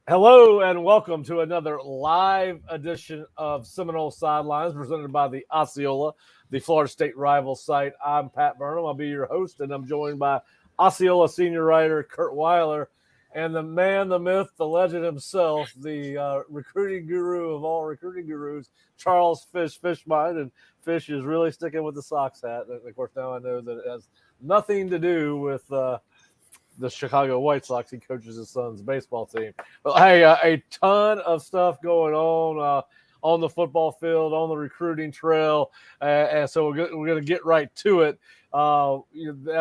Hello and welcome to another live edition of Seminole Sidelines presented by the Osceola, the Florida State rival site. I'm Pat Burnham. I'll be your host, and I'm joined by Osceola senior writer Curt Weiler and the man, the myth, the legend himself, the recruiting guru of all recruiting gurus, Charles Fishbein. And Fish is really sticking with the Sox hat. And, of course, now I know that it has nothing to do with the Chicago White Sox. He coaches his son's baseball team. But hey, a ton of stuff going on the football field, on the recruiting trail, and so we're going to get right to it. The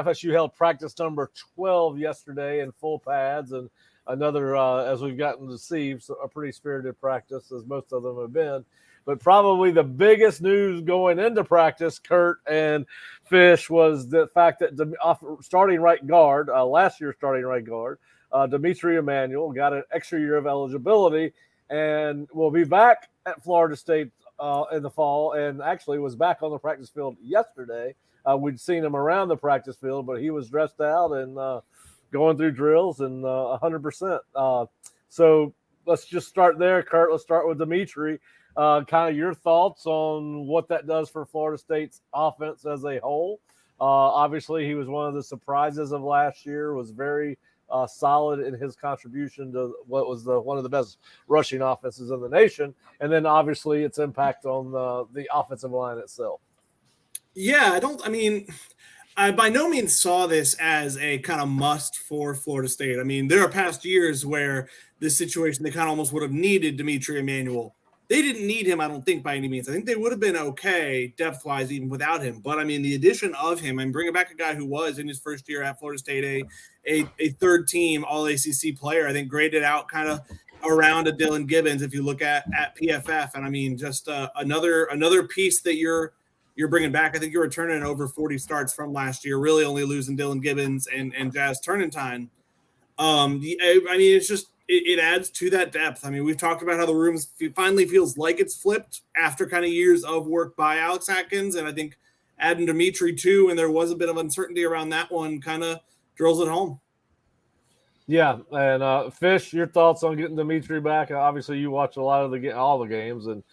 FSU held practice number 12 yesterday in full pads, and another, as we've gotten to see, a pretty spirited practice, as most of them have been. But probably the biggest news going into practice, Curt and Fish, was the fact that starting right guard, last year's starting right guard, D'Mitri Emmanuel got an extra year of eligibility and will be back at Florida State in the fall, and actually was back on the practice field yesterday. We'd seen him around the practice field, but he was dressed out and going through drills and 100%. So let's just start there, Curt. Let's start with D'Mitri. Kind of your thoughts on what that does for Florida State's offense as a whole. Obviously, he was one of the surprises of last year, was very solid in his contribution to what was one of the best rushing offenses in the nation. And then obviously its impact on the offensive line itself. Yeah, I by no means saw this as a kind of must for Florida State. I mean, there are past years where this situation, they kind of almost would have needed D'Mitri Emmanuel. They didn't need him, I don't think, by any means. I think they would have been okay depth-wise even without him. But, I mean, the addition of him and bringing back a guy who was in his first year at Florida State a third-team All-ACC player, I think graded out kind of around a Dylan Gibbons if you look at PFF. And, I mean, just another piece that you're bringing back. I think you're returning over 40 starts from last year, really only losing Dylan Gibbons and Jazz Turnentine. I mean, it's just it adds to that depth. I mean, we've talked about how the room finally feels like it's flipped after kind of years of work by Alex Atkins, and I think adding D'Mitri too, and there was a bit of uncertainty around that one, kind of drills it home. Yeah, and Fish, your thoughts on getting D'Mitri back? Obviously, you watch a lot of all the games, and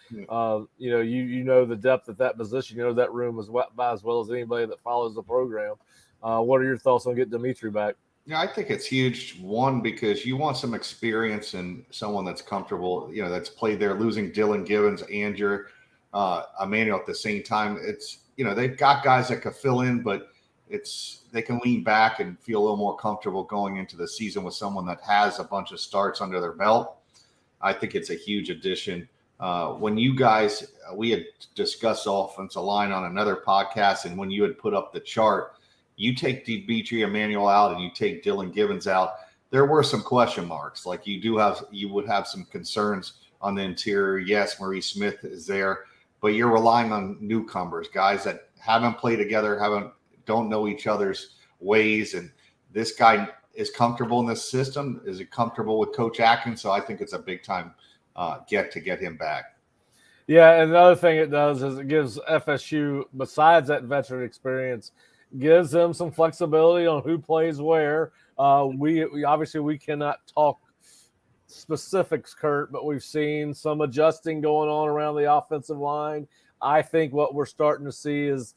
you know the depth at that position. You know that room as well as anybody that follows the program. What are your thoughts on getting D'Mitri back? Yeah, I think it's huge. One, because you want some experience and someone that's comfortable, that's played there. Losing Dylan Gibbons and your Emmanuel at the same time, it's they've got guys that can fill in, but they can lean back and feel a little more comfortable going into the season with someone that has a bunch of starts under their belt. I think it's a huge addition. When we had discussed offensive line on another podcast, and when you had put up the chart, you take D'Mitri Emmanuel out and you take Dylan Gibbons out, there were some question marks. Like you would have some concerns on the interior. Yes, Maurice Smith is there, but you're relying on newcomers, guys that haven't played together, don't know each other's ways. And this guy is comfortable in this system. Is he comfortable with Coach Atkins? So I think it's a big time get him back. Yeah, and the other thing it does is it gives FSU, besides that veteran experience, gives them some flexibility on who plays where. We obviously cannot talk specifics, Curt, but we've seen some adjusting going on around the offensive line. I think what we're starting to see is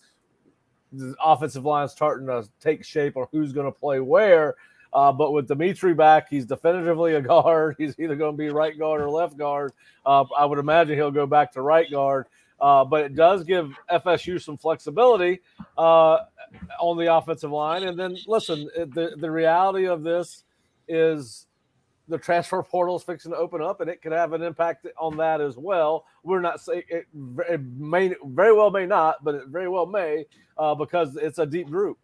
the offensive line starting to take shape on who's going to play where. But with D'Mitri back, he's definitively a guard. He's either going to be right guard or left guard. I would imagine he'll go back to right guard. But it does give FSU some flexibility on the offensive line. And then, listen, the reality of this is the transfer portal is fixing to open up, and it could have an impact on that as well. We're not saying it very well may not, but it very well may because it's a deep group.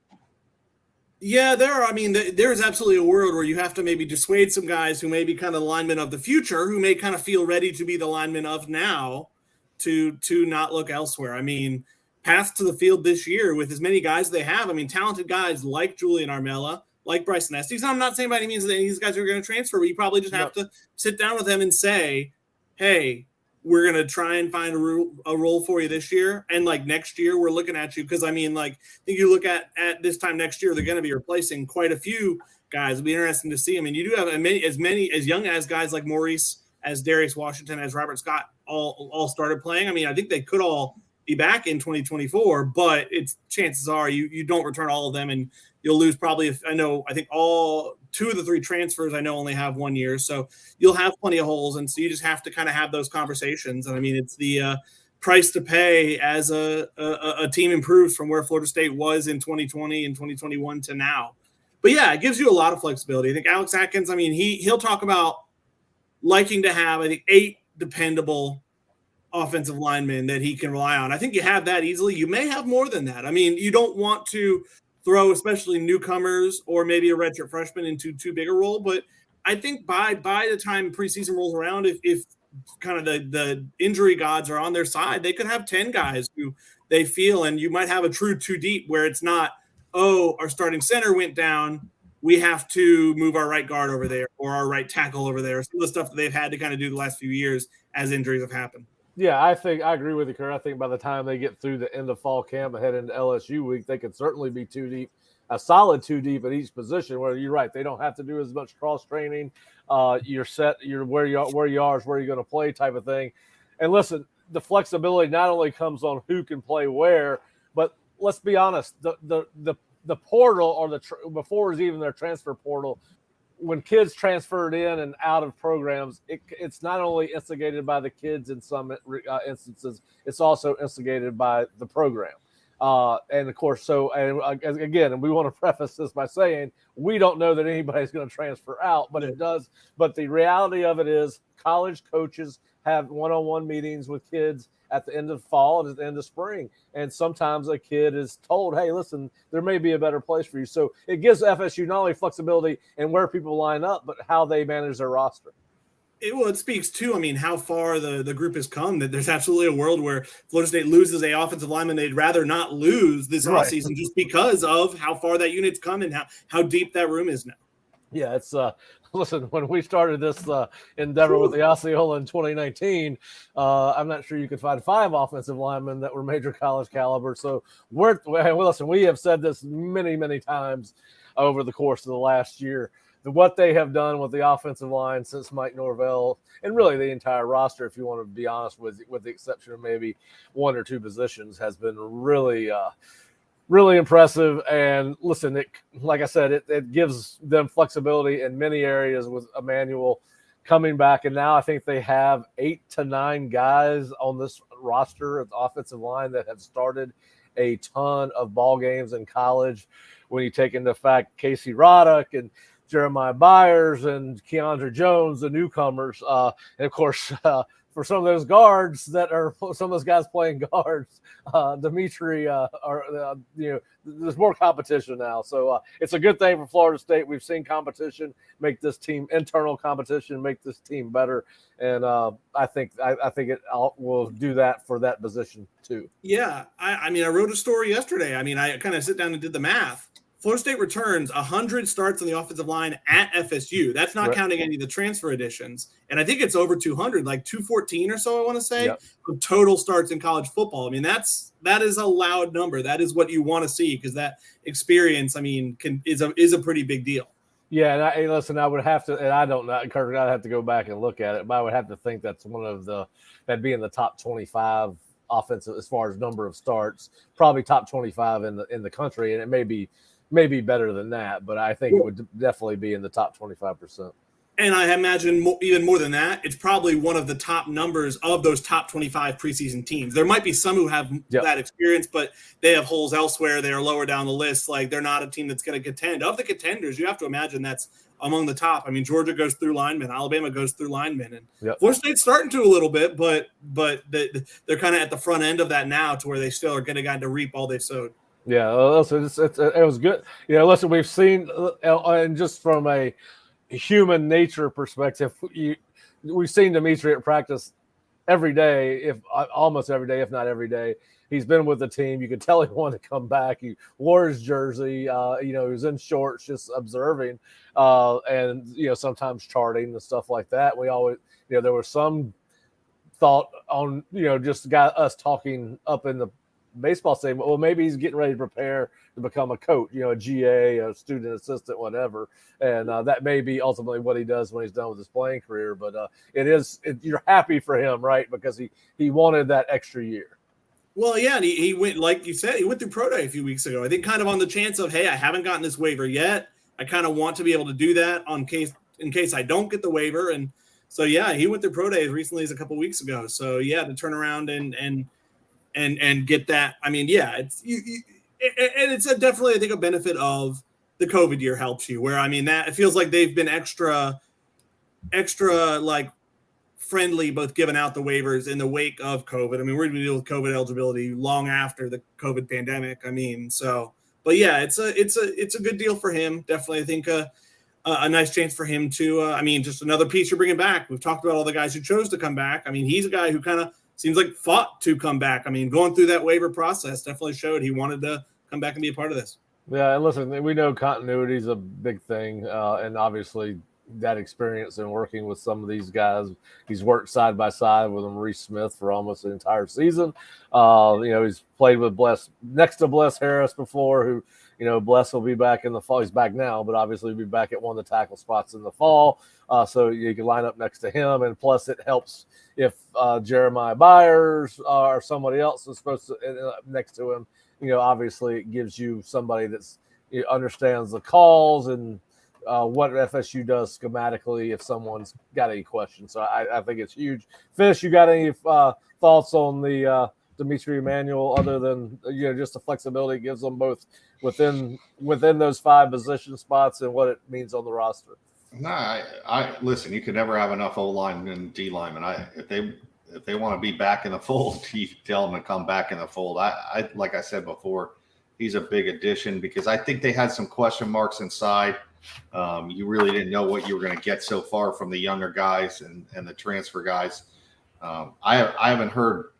Yeah, there's absolutely a world where you have to maybe dissuade some guys who may be kind of the linemen of the future, who may kind of feel ready to be the linemen of now, to not look elsewhere. I mean, path to the field this year with as many guys they have. I mean, talented guys like Julian Armella, like Bryson Estes. I'm not saying by any means that any of these guys are going to transfer, but you probably just have to sit down with them and say, hey, we're going to try and find a role for you this year. And like next year, we're looking at you. Cause I mean, like, I think you look at this time next year, they're going to be replacing quite a few guys. It'll be interesting to see. I mean, you do have as young as guys like Maurice, as Darius Washington, as Robert Scott all started playing. I mean, I think they could all be back in 2024, but it's chances are you don't return all of them, and you'll lose probably. I think all 2 of the 3 transfers I know only have 1 year, so you'll have plenty of holes, and so you just have to kind of have those conversations. And I mean, it's the price to pay as a team improves from where Florida State was in 2020 and 2021 to now. But yeah, it gives you a lot of flexibility. I think Alex Atkins, I mean, he'll talk about liking to have, I think, 8 dependable offensive linemen that he can rely on. I think you have that easily. You may have more than that. I mean, you don't want to throw especially newcomers or maybe a redshirt freshman into too big a role, but I think by the time preseason rolls around, if kind of the injury gods are on their side, they could have 10 guys who they feel, and you might have a true 2 deep where it's not, oh, our starting center went down, we have to move our right guard over there or our right tackle over there. Some of the stuff that they've had to kind of do the last few years as injuries have happened. Yeah, I think I agree with you, Kurt. I think by the time they get through the end of fall camp and head into LSU week, they could certainly be 2 deep, a solid 2 deep at each position. Where you're right, they don't have to do as much cross training. You're set. You're where you are is where you're going to play type of thing. And listen, the flexibility not only comes on who can play where, but let's be honest, the portal or before it's even their transfer portal. When kids transferred in and out of programs, it's not only instigated by the kids in some instances, it's also instigated by the program. And of course, again, we want to preface this by saying we don't know that anybody's going to transfer out, but it does. But the reality of it is college coaches have one-on-one meetings with kids at the end of fall and at the end of spring. And sometimes a kid is told, hey, listen, there may be a better place for you. So it gives FSU not only flexibility in where people line up, but how they manage their roster. It speaks to, I mean, how far the group has come, that there's absolutely a world where Florida State loses a offensive lineman they'd rather not lose this offseason just because of how far that unit's come and how deep that room is now. Yeah, it's listen, when we started this endeavor with the Osceola in 2019, I'm not sure you could find 5 offensive linemen that were major college caliber. So listen, we have said this many, many times over the course of the last year. What they have done with the offensive line since Mike Norvell, and really the entire roster, if you want to be honest, with the exception of maybe 1 or 2 positions, has been really really impressive. And listen, like I said, it gives them flexibility in many areas with Emmanuel coming back. And now I think they have 8 to 9 guys on this roster at the offensive line that have started a ton of ball games in college. When you take into fact Casey Roddick and Jeremiah Byers and Keandre Jones, the newcomers, and of course, for some of those guards that are some of those guys playing guards, D'Mitri, there's more competition now. So it's a good thing for Florida State. We've seen competition make this team, internal competition, make this team better. And I think it will do that for that position too. Yeah. I mean, I wrote a story yesterday. I mean, I kind of sit down and did the math. Florida State returns 100 starts on the offensive line at FSU. That's not counting any of the transfer additions. And I think it's over 200, like 214 or so, I want to say, of total starts in college football. I mean, that is a loud number. That is what you want to see, because that experience, I mean, is a pretty big deal. Yeah, and I would have to, and I don't know, Kirk, I'd have to go back and look at it, but I would have to think that's one of that'd be in the top 25 offensive as far as number of starts, probably top 25 in the country, and it may be better than that, but I think it would definitely be in the top 25%. And I imagine even more than that, it's probably one of the top numbers of those top 25 preseason teams. There might be some who have that experience, but they have holes elsewhere. They are lower down the list. Like, they're not a team that's going to contend. Of the contenders, you have to imagine that's among the top. I mean, Georgia goes through linemen. Alabama goes through linemen. And Florida State's starting to a little bit, but they're kind of at the front end of that now, to where they still are going to reap all they've sowed. Yeah, listen, it was good. Listen, we've seen, and just from a human nature perspective, we've seen D'Mitri at practice every day, almost every day, if not every day. He's been with the team. You could tell he wanted to come back. He wore his jersey. He was in shorts, just observing, and sometimes charting and stuff like that. We always, there were some thought on, just got us talking up in the baseball stadium, well, maybe he's getting ready to prepare to become a coach, a GA, a student assistant, whatever. And that may be ultimately what he does when he's done with his playing career. But you're happy for him, right? Because he wanted that extra year. Well, yeah, and he went, like you said, he went through pro day a few weeks ago. I think kind of on the chance of, hey, I haven't gotten this waiver yet. I kind of want to be able to do that in case I don't get the waiver. And so, yeah, he went through pro day as recently as a couple weeks ago. So, yeah, to turn around and get that. I mean, yeah, it's and it's definitely, I think, a benefit of the COVID year helps you. Where, I mean, that it feels like they've been extra like friendly, both giving out the waivers in the wake of COVID. I mean, we're going to deal with COVID eligibility long after the COVID pandemic. I mean, so, but yeah, it's a good deal for him. Definitely, I think a nice chance for him to. I mean, just another piece you're bringing back. We've talked about all the guys who chose to come back. I mean, he's a guy who kind of seems like fought to come back. I mean, going through that waiver process definitely showed he wanted to come back and be a part of this. Yeah, and listen, we know continuity is a big thing, and obviously that experience in working with some of these guys. He's worked side by side with Maurice Smith for almost the entire season. He's played with next to Bless Harris before, who, Bless will be back in the fall. He's back now, but obviously he'll be back at one of the tackle spots in the fall. So you can line up next to him. And plus it helps if Jeremiah Byers or somebody else is supposed to end up next to him. Obviously it gives you somebody that's understands the calls and what FSU does schematically if someone's got any questions. So I think it's huge. Fish, you got any thoughts on the D'Mitri Emmanuel other than just the flexibility it gives them both within those 5 position spots and what it means on the roster? No, I listen. You could never have enough O linemen and D linemen. If they want to be back in the fold, you tell them to come back in the fold. I like I said before, he's a big addition because I think they had some question marks inside. You really didn't know what you were going to get so far from the younger guys and the transfer guys. I haven't heard.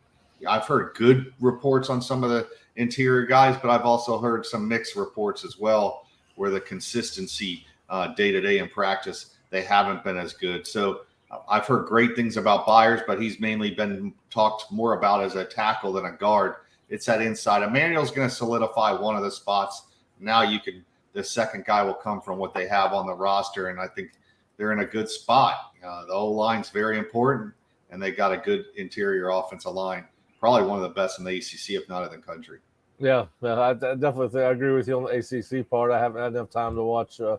I've heard good reports on some of the interior guys, but I've also heard some mixed reports as well, where the consistency day to day in practice they haven't been as good. So I've heard great things about Byers, but he's mainly been talked more about as a tackle than a guard. It's that inside. Emmanuel's going to solidify one of the spots. Now the second guy will come from what they have on the roster, and I think they're in a good spot. The O-line's very important, and they got a good interior offensive line, probably one of the best in the ACC, if not in the country. Yeah, I definitely think I agree with you on the ACC part. I haven't had enough time to watch a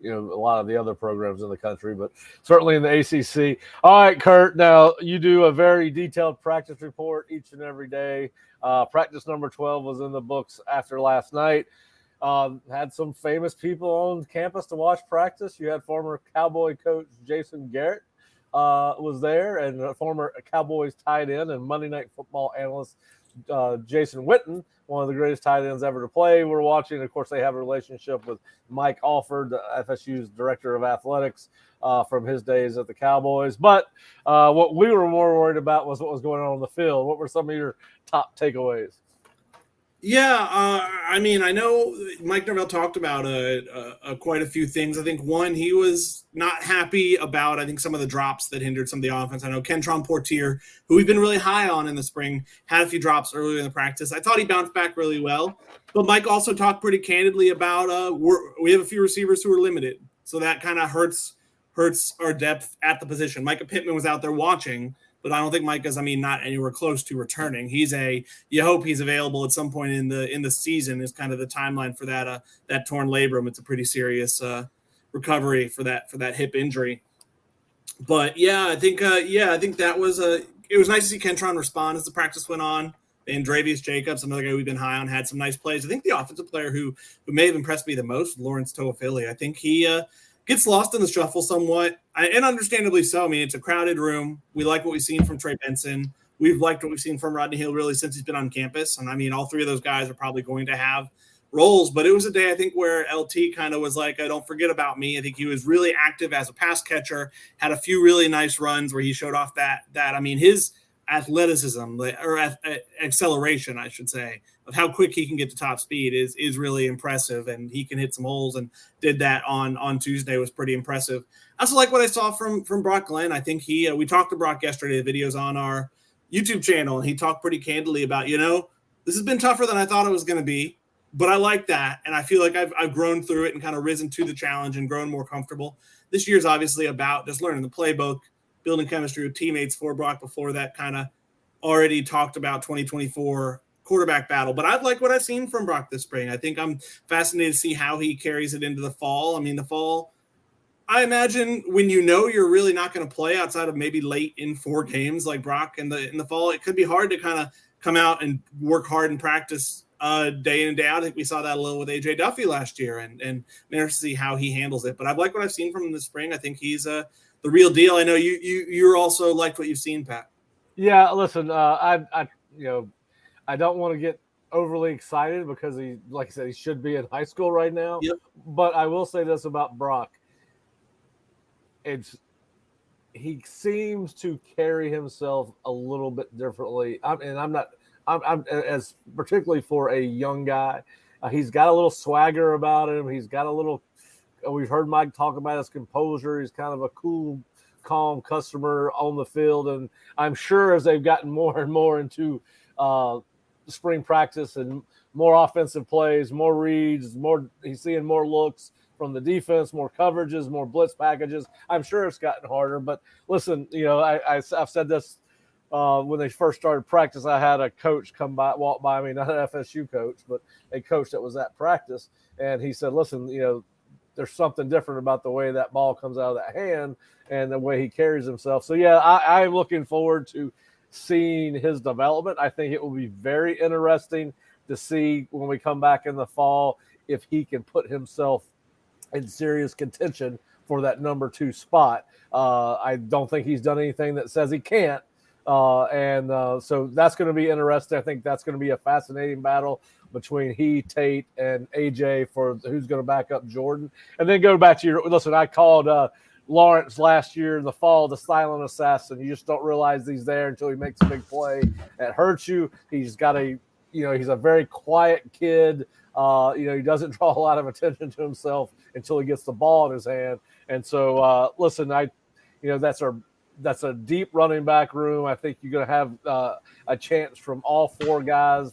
lot of the other programs in the country, but certainly in the ACC. All right, Curt, now you do a very detailed practice report each and every day. Practice number 12 was in the books after last night. Had some famous people on campus to watch practice. You had former Cowboy coach Jason Garrett was there, and former Cowboys tight end and Monday Night Football analyst Jason Witten, one of the greatest tight ends ever to play. We're watching. Of course, they have a relationship with Mike Alford, FSU's director of athletics from his days at the Cowboys. But what we were more worried about was what was going on the field. What were some of your top takeaways? Yeah, I mean, I know Mike Norvell talked about quite a few things. I think one, he was not happy about, I think, some of the drops that hindered some of the offense. I know Kentron Portier, who we've been really high on in the spring, had a few drops earlier in the practice. I thought he bounced back really well. But Mike also talked pretty candidly about we have a few receivers who are limited. So that kind of hurts our depth at the position. Micah Pittman was out there watching, but I don't think Mike is, not anywhere close to returning. You hope he's available at some point in the season is kind of the timeline for that torn labrum. It's a pretty serious recovery for that hip injury. But yeah, I think that was it was nice to see Kentron respond as the practice went on. And Dravius Jacobs, another guy we've been high on, had some nice plays. I think the offensive player who may have impressed me the most, Lawrence Toafili. I think he gets lost in the shuffle somewhat, and understandably so. It's a crowded room. We like what we've seen from Trey Benson. We've liked what we've seen from Rodney Hill really since he's been on campus. And all 3 of those guys are probably going to have roles. But it was a day, I think, where LT kind of was like, don't forget about me. I think he was really active as a pass catcher, had a few really nice runs where he showed off that. His athleticism or acceleration, I should say, of how quick he can get to top speed is really impressive, and he can hit some holes, and did that on Tuesday, was pretty impressive. I also like what I saw from Brock Glenn. I think we talked to Brock yesterday. The video's on our YouTube channel, and he talked pretty candidly about, this has been tougher than I thought it was going to be, but I like that, and I feel like I've grown through it and kind of risen to the challenge and grown more comfortable. This year's obviously about just learning the playbook, building chemistry with teammates. For Brock, before that, kind of already talked about 2024 quarterback battle. But I've liked what I've seen from Brock this spring. I think I'm fascinated to see how he carries it into the fall. I mean, the fall, I imagine when you're really not going to play outside of maybe late in 4 games like Brock in the fall, it could be hard to kind of come out and work hard and practice day in and day out. I think we saw that a little with AJ Duffy last year, and interested to see how he handles it. But I've liked what I've seen from him this spring. I think he's the real deal. I know you're also liked what you've seen, Pat. Yeah, listen, I don't want to get overly excited because he, like I said, he should be in high school right now. Yep. But I will say this about Brock. He seems to carry himself a little bit differently. I'm as particularly for a young guy. He's got a little swagger about him. He's got a little. We've heard Mike talk about his composure. He's kind of a cool, calm customer on the field, and I'm sure as they've gotten more and more into spring practice and more offensive plays, more reads, he's seeing more looks from the defense, more coverages, more blitz packages. I'm sure it's gotten harder. But listen, I've said this when they first started practice. I had a coach walk by me, not an FSU coach, but a coach that was at practice, and he said, "Listen, there's something different about the way that ball comes out of that hand and the way he carries himself." So, yeah, I'm looking forward to seeing his development. I think it will be very interesting to see when we come back in the fall if he can put himself in serious contention for that number 2 spot. I don't think he's done anything that says he can't. So that's going to be interesting. I think that's going to be a fascinating battle between Tate, and AJ for who's going to back up Jordan. And then go back to listen, I called Lawrence last year in the fall the silent assassin. You just don't realize he's there until he makes a big play. It hurts you. He's got he's a very quiet kid. He doesn't draw a lot of attention to himself until he gets the ball in his hand. And so, listen, that's a deep running back room. I think you're going to have a chance from all 4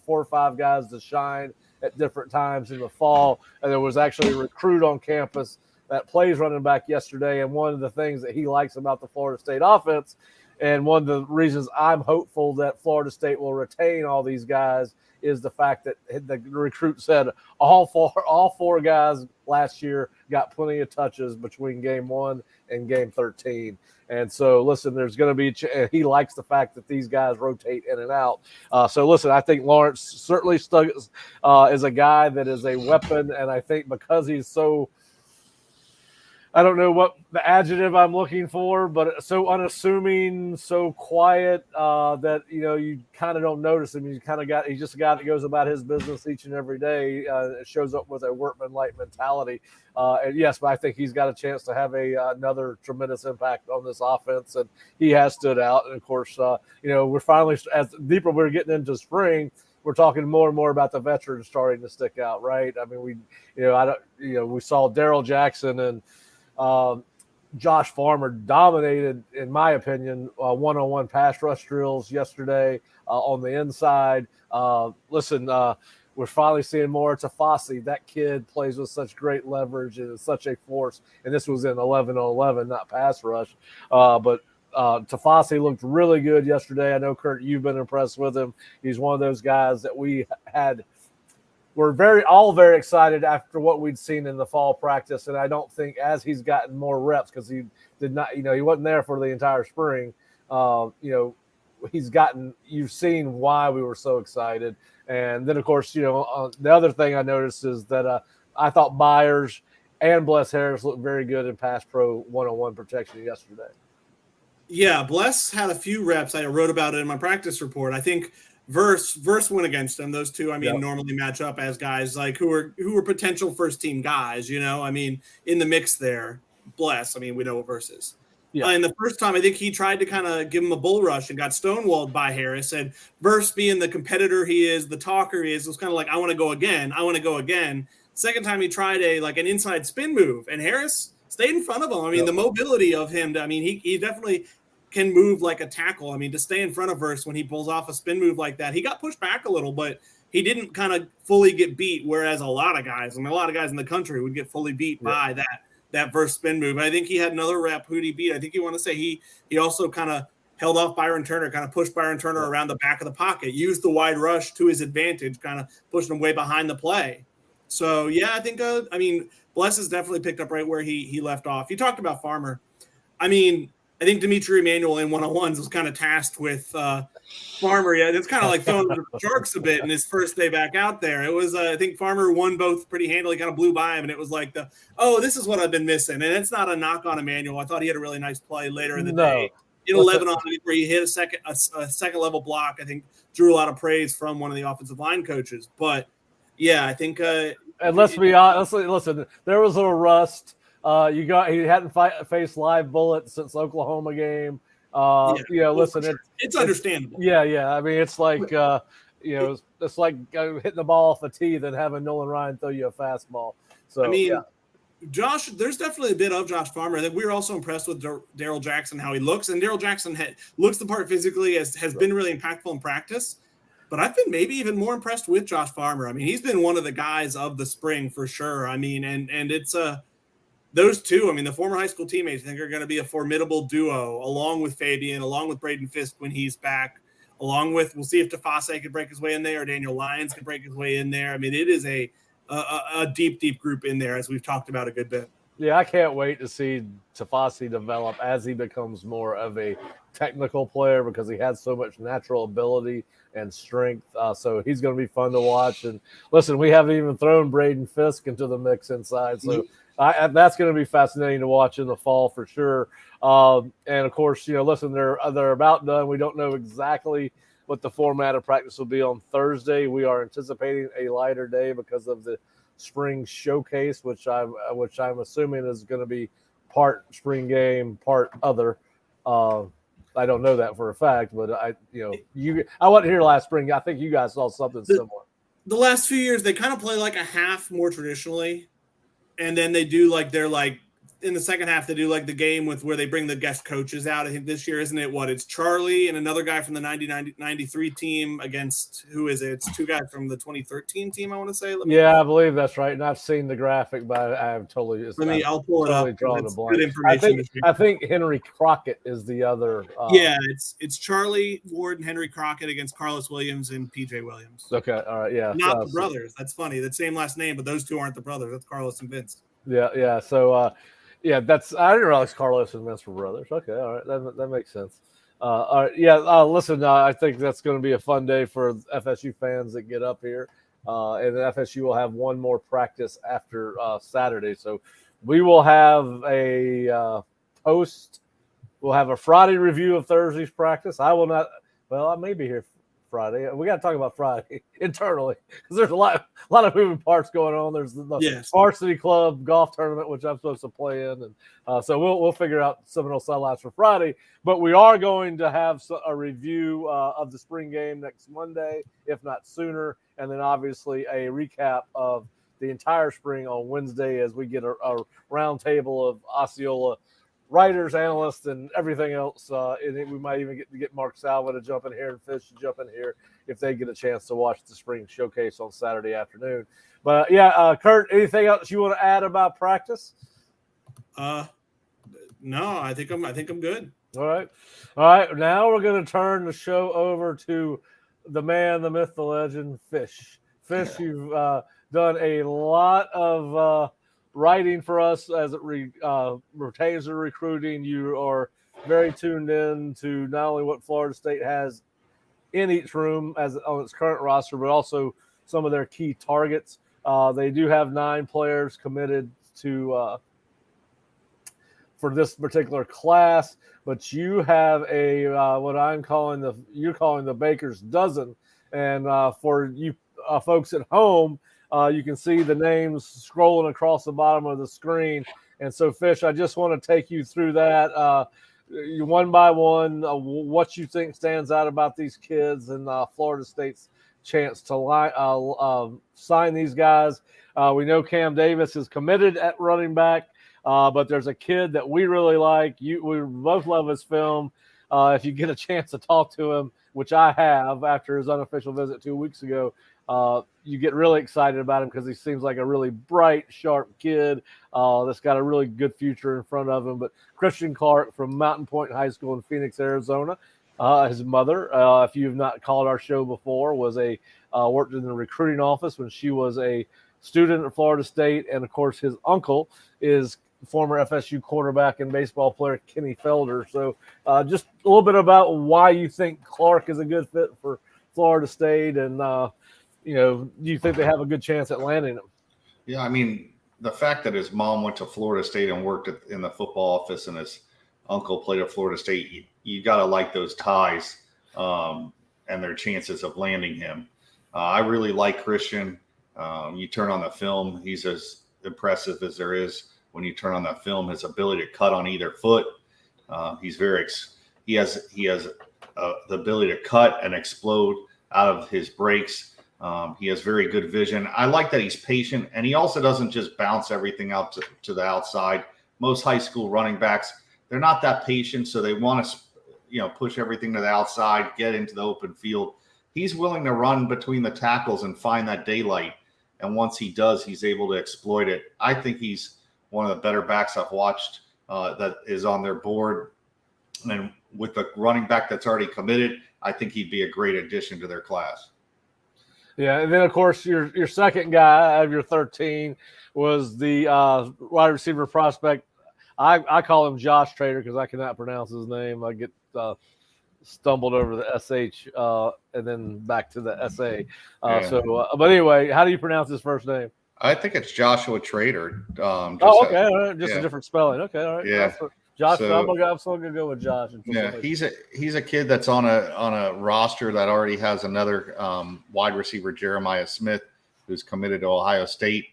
or 5 guys to shine at different times in the fall. And there was actually a recruit on campus that plays running back yesterday. And one of the things that he likes about the Florida State offense, and one of the reasons I'm hopeful that Florida State will retain all these guys, is the fact that the recruit said all four guys last year got plenty of touches between game 1 and game 13. And so, listen, there's going to be he likes the fact that these guys rotate in and out. So, listen, I think Lawrence certainly is a guy that is a weapon, and I think because he's so – I don't know what the adjective I'm looking for, but so unassuming, so quiet that, you kind of don't notice him. He's just a guy that goes about his business each and every day. Shows up with a workman-like mentality. And yes, but I think he's got a chance to have another tremendous impact on this offense, and he has stood out. And of course, we're finally, as deeper we're getting into spring, we're talking more and more about the veterans starting to stick out, right? I mean, we saw Darrell Jackson and Josh Farmer dominated, in my opinion, one-on-one pass rush drills yesterday on the inside. We're finally seeing more Tafasi. That kid plays with such great leverage and is such a force. And this was in 11-on-11, not pass rush. But Tafasi looked really good yesterday. I know, Curt, you've been impressed with him. He's one of those guys that we're very excited after what we'd seen in the fall practice. And I don't think as he's gotten more reps, because he did not, he wasn't there for the entire spring. You've seen why we were so excited. And then, of course, the other thing I noticed is that I thought Byers and Bless Harris looked very good in pass pro one-on-one protection yesterday. Yeah, Bless had a few reps. I wrote about it in my practice report. I think Verse went against them. Those two, normally match up as guys like who are potential first team guys. In the mix there. Bless. We know what Verse is. Yeah. And the first time, I think he tried to kind of give him a bull rush and got stonewalled by Harris. And Verse, being the competitor he is, the talker he is, was kind of like, I want to go again. I want to go again. Second time he tried an inside spin move, and Harris stayed in front of him. I mean, the mobility of him, he definitely can move like a tackle. I mean, to stay in front of Verse when he pulls off a spin move like that, he got pushed back a little, but he didn't kind of fully get beat, whereas a lot of guys in the country would get fully beat by that Verse spin move. I think he had another rep. Who'd he beat? I think you want to say he also kind of held off Byron Turner, kind of pushed Byron Turner around the back of the pocket, used the wide rush to his advantage, kind of pushing him way behind the play. So, yeah, I think, Bless has definitely picked up right where he left off. You talked about Farmer. I think D'Mitri Emmanuel in one-on-ones was kind of tasked with Farmer. Yeah, it's kind of like throwing the sharks a bit in his first day back out there. It was, I think Farmer won both pretty handily, kind of blew by him, and it was like this is what I've been missing. And it's not a knock on Emmanuel. I thought he had a really nice play later in the day. In 11 on it, where he hit a second level block. I think drew a lot of praise from one of the offensive line coaches. But yeah, I think. And let's be honest. Listen, there was a little rust. He hadn't faced live bullets since Oklahoma game. Listen, sure. It's understandable. Yeah. I mean, it's like it's like hitting the ball off the tee than having Nolan Ryan throw you a fastball. So Josh, there's definitely a bit of Josh Farmer. I think we were also impressed with Daryl Jackson, how he looks, and Daryl Jackson looks the part physically, has been really impactful in practice. But I've been maybe even more impressed with Josh Farmer. I mean, he's been one of the guys of the spring for sure. I mean, and it's those two, the former high school teammates, I think are going to be a formidable duo, along with Fabian, along with Braden Fisk when he's back, along with, we'll see if DeFasse could break his way in there, or Daniel Lyons could break his way in there. I mean, it is a deep group in there, as we've talked about a good bit. Yeah, I can't wait to see Tafasi develop as he becomes more of a technical player, because he has so much natural ability and strength. So he's going to be fun to watch. And listen, we haven't even thrown Braden Fisk into the mix inside. So that's going to be fascinating to watch in the fall for sure. And of course, listen, they're about done. We don't know exactly what the format of practice will be on Thursday. We are anticipating a lighter day because of the spring showcase, which I'm assuming is going to be part spring game, part other. I don't know that for a fact, but I wasn't here last spring. I think you guys saw something similar. The last few years, they kind of play like a half more traditionally, and then they do in the second half, they do the game with where they bring the guest coaches out. I think this year, isn't it? It's Charlie and another guy from the 93 team against, who is it? It's two guys from the 2013 team, I want to say. I believe that's right. And I've seen the graphic, but I'll pull it up. Drawing a blank. I think Henry Crockett is the other. It's Charlie Ward and Henry Crockett against Carlos Williams and PJ Williams. Okay, all right, yeah. Not the brothers. That's funny. That same last name, but those two aren't the brothers. That's Carlos and Vince. Yeah. So, I didn't realize Carlos and Vince were brothers. Okay, all right, that makes sense. All right, listen, I think that's going to be a fun day for FSU fans that get up here, and FSU will have one more practice after Saturday. So we will have a post. We'll have a Friday review of Thursday's practice. I will not. Well, I may be here Friday. We got to talk about Friday internally, because there's a lot of moving parts going on. There's the varsity club golf tournament, which I'm supposed to play in, and so we'll figure out Seminole Sidelines for Friday. But we are going to have a review of the spring game next Monday, if not sooner, and then obviously a recap of the entire spring on Wednesday, as we get a round table of Osceola writers, analysts, and everything else. And we might even get Mark Salva to jump in here and Fish to jump in here if they get a chance to watch the spring showcase on Saturday afternoon. But Curt, anything else you want to add about practice? No, I think I'm good. All right. Now we're going to turn the show over to the man, the myth, the legend, Fish. Fish, you've done a lot of writing for us as it pertains to recruiting. You are very tuned in to not only what Florida State has in each room as on its current roster, but also some of their key targets. They do have 9 players committed to for this particular class, but you have a what you're calling the baker's dozen. And for you folks at home, you can see the names scrolling across the bottom of the screen. And so, Fish, I just want to take you through that one by one, what you think stands out about these kids and Florida State's chance to sign these guys. We know Cam Davis is committed at running back, but there's a kid that we really like. We both love his film. If you get a chance to talk to him, which I have after his unofficial visit 2 weeks ago, you get really excited about him because he seems like a really bright, sharp kid that's got a really good future in front of him. But Christian Clark from Mountain Point High School in Phoenix, Arizona, his mother, if you've not called our show before, was worked in the recruiting office when she was a student at Florida State. And, of course, his uncle is former FSU quarterback and baseball player Kenny Felder. So just a little bit about why you think Clark is a good fit for Florida State and, do you think they have a good chance at landing him? Yeah, I mean, the fact that his mom went to Florida State and worked in the football office and his uncle played at Florida State, you got to like those ties and their chances of landing him. I really like Christian. You turn on the film, he's as impressive as there is. When you turn on that film, his ability to cut on either foot, he has the ability to cut and explode out of his breaks. He has very good vision. I like that he's patient, and he also doesn't just bounce everything out to the outside. Most high school running backs, they're not that patient, so they want to, push everything to the outside, get into the open field. He's willing to run between the tackles and find that daylight, and once he does, he's able to exploit it. I think he's one of the better backs I've watched that is on their board, and with the running back that's already committed, I think he'd be a great addition to their class. Yeah, and then, of course, your second guy out of your 13 was the wide receiver prospect. I call him Josh Trader because I cannot pronounce his name. I get stumbled over the SH and then back to the SA. But anyway, how do you pronounce his first name? I think it's Joshua Trader. Okay. All right. Just a different spelling. Okay, all right. Yeah. Josh, I'm gonna go with Josh. Yeah, he's a kid that's on a roster that already has another wide receiver, Jeremiah Smith, who's committed to Ohio State.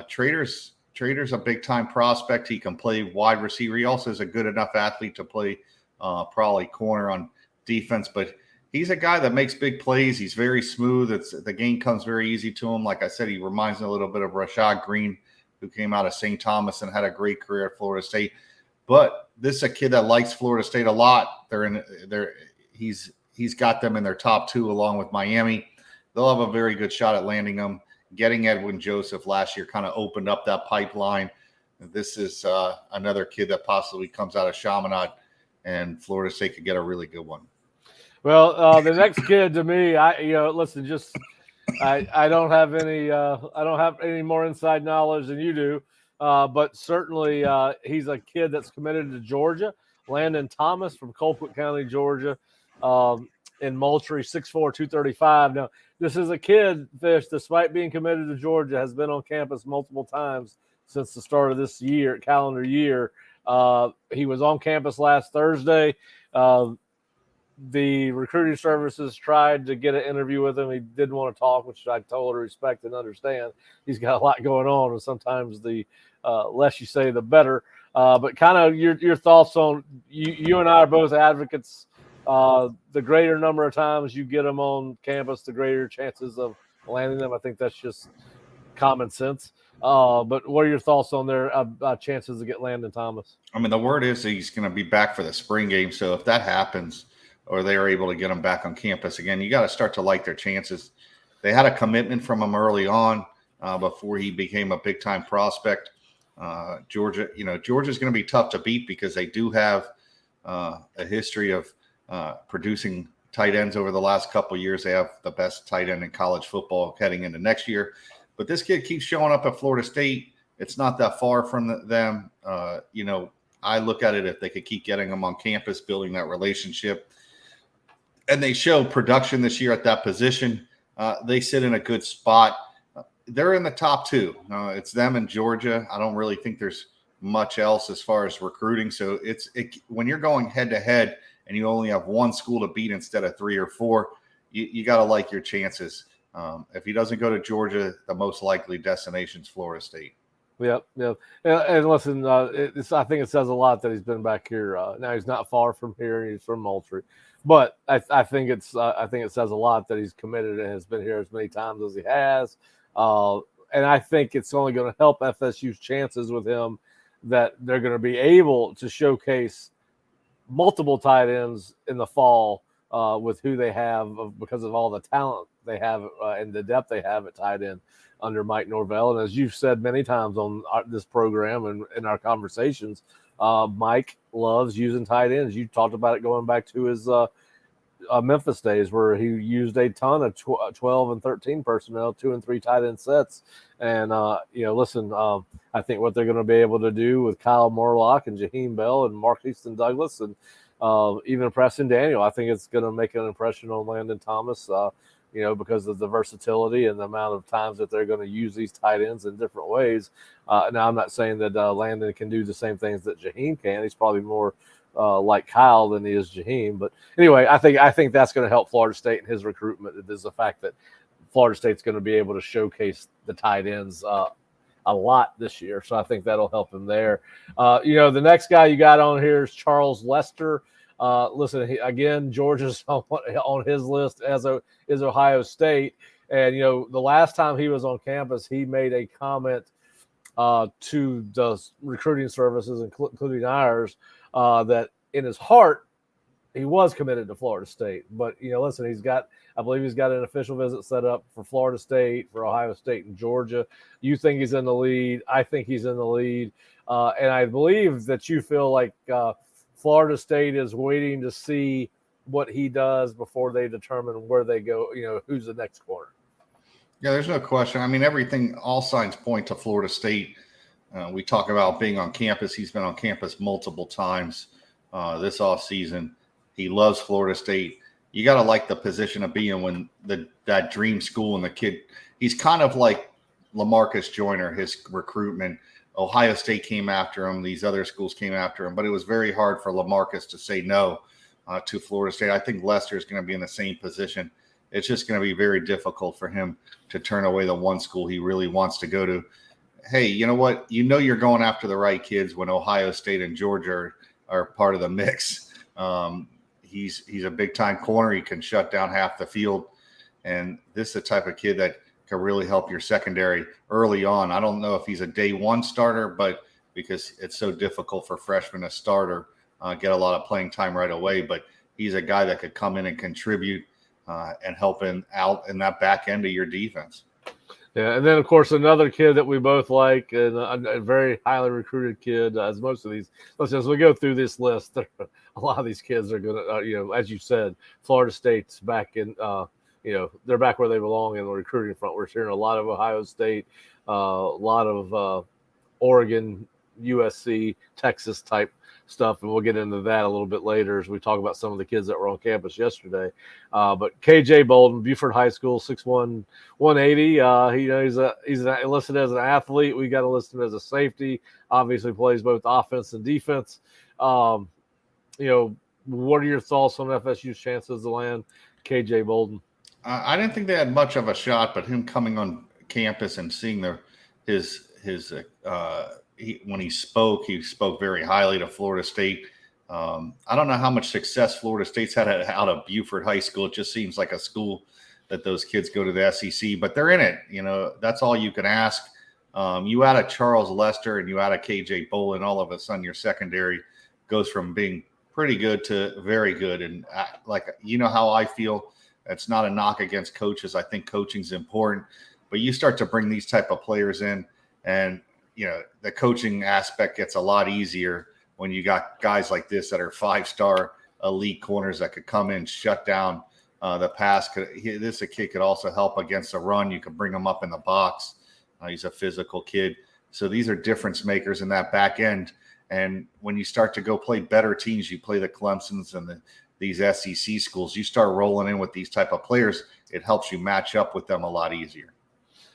Trader's a big time prospect. He can play wide receiver. He also is a good enough athlete to play probably corner on defense. But he's a guy that makes big plays. He's very smooth. The game comes very easy to him. Like I said, he reminds me a little bit of Rashad Green, who came out of St. Thomas and had a great career at Florida State. But this is a kid that likes Florida State a lot. He's got them in their top two along with Miami. They'll have a very good shot at landing them. Getting Edwin Joseph last year kind of opened up that pipeline. This is another kid that possibly comes out of Chaminade, and Florida State could get a really good one. Well, the next kid to me, I don't have any more inside knowledge than you do. But certainly he's a kid that's committed to Georgia. Landon Thomas from Colquitt County, Georgia, in Moultrie, 6'4", 235. Now, this is a kid, Fish, despite being committed to Georgia, has been on campus multiple times since the start of this calendar year. He was on campus last Thursday. The recruiting services tried to get an interview with him. He didn't want to talk, which I totally respect and understand. He's got a lot going on, and sometimes the less you say, the better. But kind of your thoughts on you and I are both advocates. The greater number of times you get them on campus, the greater chances of landing them. I think that's just common sense. But what are your thoughts on their chances to get Landon Thomas? I mean, the word is he's going to be back for the spring game. So if that happens, or they are able to get him back on campus again, you got to start to like their chances. They had a commitment from him early on before he became a big-time prospect. Georgia's going to be tough to beat because they do have a history of producing tight ends over the last couple of years. They have the best tight end in college football heading into next year. But this kid keeps showing up at Florida State. It's not that far from them. I look at it if they could keep getting them on campus, building that relationship. And they show production this year at that position. They sit in a good spot. They're in the top two. It's them and Georgia. I don't really think there's much else as far as recruiting. So when you're going head-to-head and you only have one school to beat instead of 3 or 4, you got to like your chances. If he doesn't go to Georgia, the most likely destination is Florida State. Yep. And listen, I think it says a lot that he's been back here. Now he's not far from here; he's from Moultrie, but I think it says a lot that he's committed and has been here as many times as he has. And I think it's only going to help FSU's chances with him that they're going to be able to showcase multiple tight ends in the fall with who they have because of all the talent they have and the depth they have at tight end under Mike Norvell. And as you've said many times on this program and in our conversations, Mike loves using tight ends. You talked about it going back to his Memphis days where he used a ton of 12 and 13 personnel, 2 and 3 tight end sets. And, listen, I think what they're going to be able to do with Kyle Morlock and Jaheim Bell and Mark Easton Douglas and even Preston Daniel, I think it's going to make an impression on Landon Thomas, because of the versatility and the amount of times that they're going to use these tight ends in different ways. Now, I'm not saying that Landon can do the same things that Jaheim can. He's probably more like Kyle than he is Jaheim. But anyway, I think that's going to help Florida State in his recruitment. It is the fact that Florida State's going to be able to showcase the tight ends a lot this year. So I think that'll help him there. The next guy you got on here is Charles Lester. Listen, Georgia's on his list, as is Ohio State. And, the last time he was on campus, he made a comment to the recruiting services, including ours, that in his heart, he was committed to Florida State. But, listen, I believe he's got an official visit set up for Florida State, for Ohio State, and Georgia. You think he's in the lead. I think he's in the lead. And I believe that you feel like Florida State is waiting to see what he does before they determine where they go, who's the next corner. Yeah, there's no question. I mean, all signs point to Florida State. We talk about being on campus. He's been on campus multiple times this offseason. He loves Florida State. You got to like the position of being when that dream school and the kid, he's kind of like LaMarcus Joyner, his recruitment. Ohio State came after him. These other schools came after him, but it was very hard for LaMarcus to say no to Florida State. I think Lester is going to be in the same position. It's just going to be very difficult for him to turn away the one school he really wants to go to. Hey, you know what? You're going after the right kids when Ohio State and Georgia are part of the mix. He's a big-time corner. He can shut down half the field, and this is the type of kid that can really help your secondary early on. I don't know if he's a day one starter, but because it's so difficult for freshmen to start or get a lot of playing time right away, but he's a guy that could come in and contribute and help out in that back end of your defense. Yeah, and then, of course, another kid that we both like, and a very highly recruited kid, as most of these. Listen, as we go through this list, a lot of these kids are going to, as you said, Florida State's back in, they're back where they belong in the recruiting front. We're hearing a lot of Ohio State, a lot of Oregon, USC, Texas type stuff, and we'll get into that a little bit later as we talk about some of the kids that were on campus yesterday. But KJ Bolden, Buford High School, 6'1", 180. He's listed as an athlete. We got to list him as a safety. Obviously, plays both offense and defense. What are your thoughts on FSU's chances to land KJ Bolden? I didn't think they had much of a shot, but him coming on campus and seeing when he spoke very highly to Florida State. I don't know how much success Florida State's had out of Buford High School. It just seems like a school that those kids go to the SEC, but they're in it. That's all you can ask. You add a Charles Lester and you add a KJ Bolden, all of a sudden your secondary goes from being pretty good to very good. And how I feel. It's not a knock against coaches. I think coaching's important, but you start to bring these type of players in, and the coaching aspect gets a lot easier when you got guys like this that are 5-star elite corners that could come in, shut down the pass. This kid could also help against the run. You could bring him up in the box. He's a physical kid. So these are difference makers in that back end. And when you start to go play better teams, you play the Clemsons and these SEC schools, you start rolling in with these type of players, it helps you match up with them a lot easier.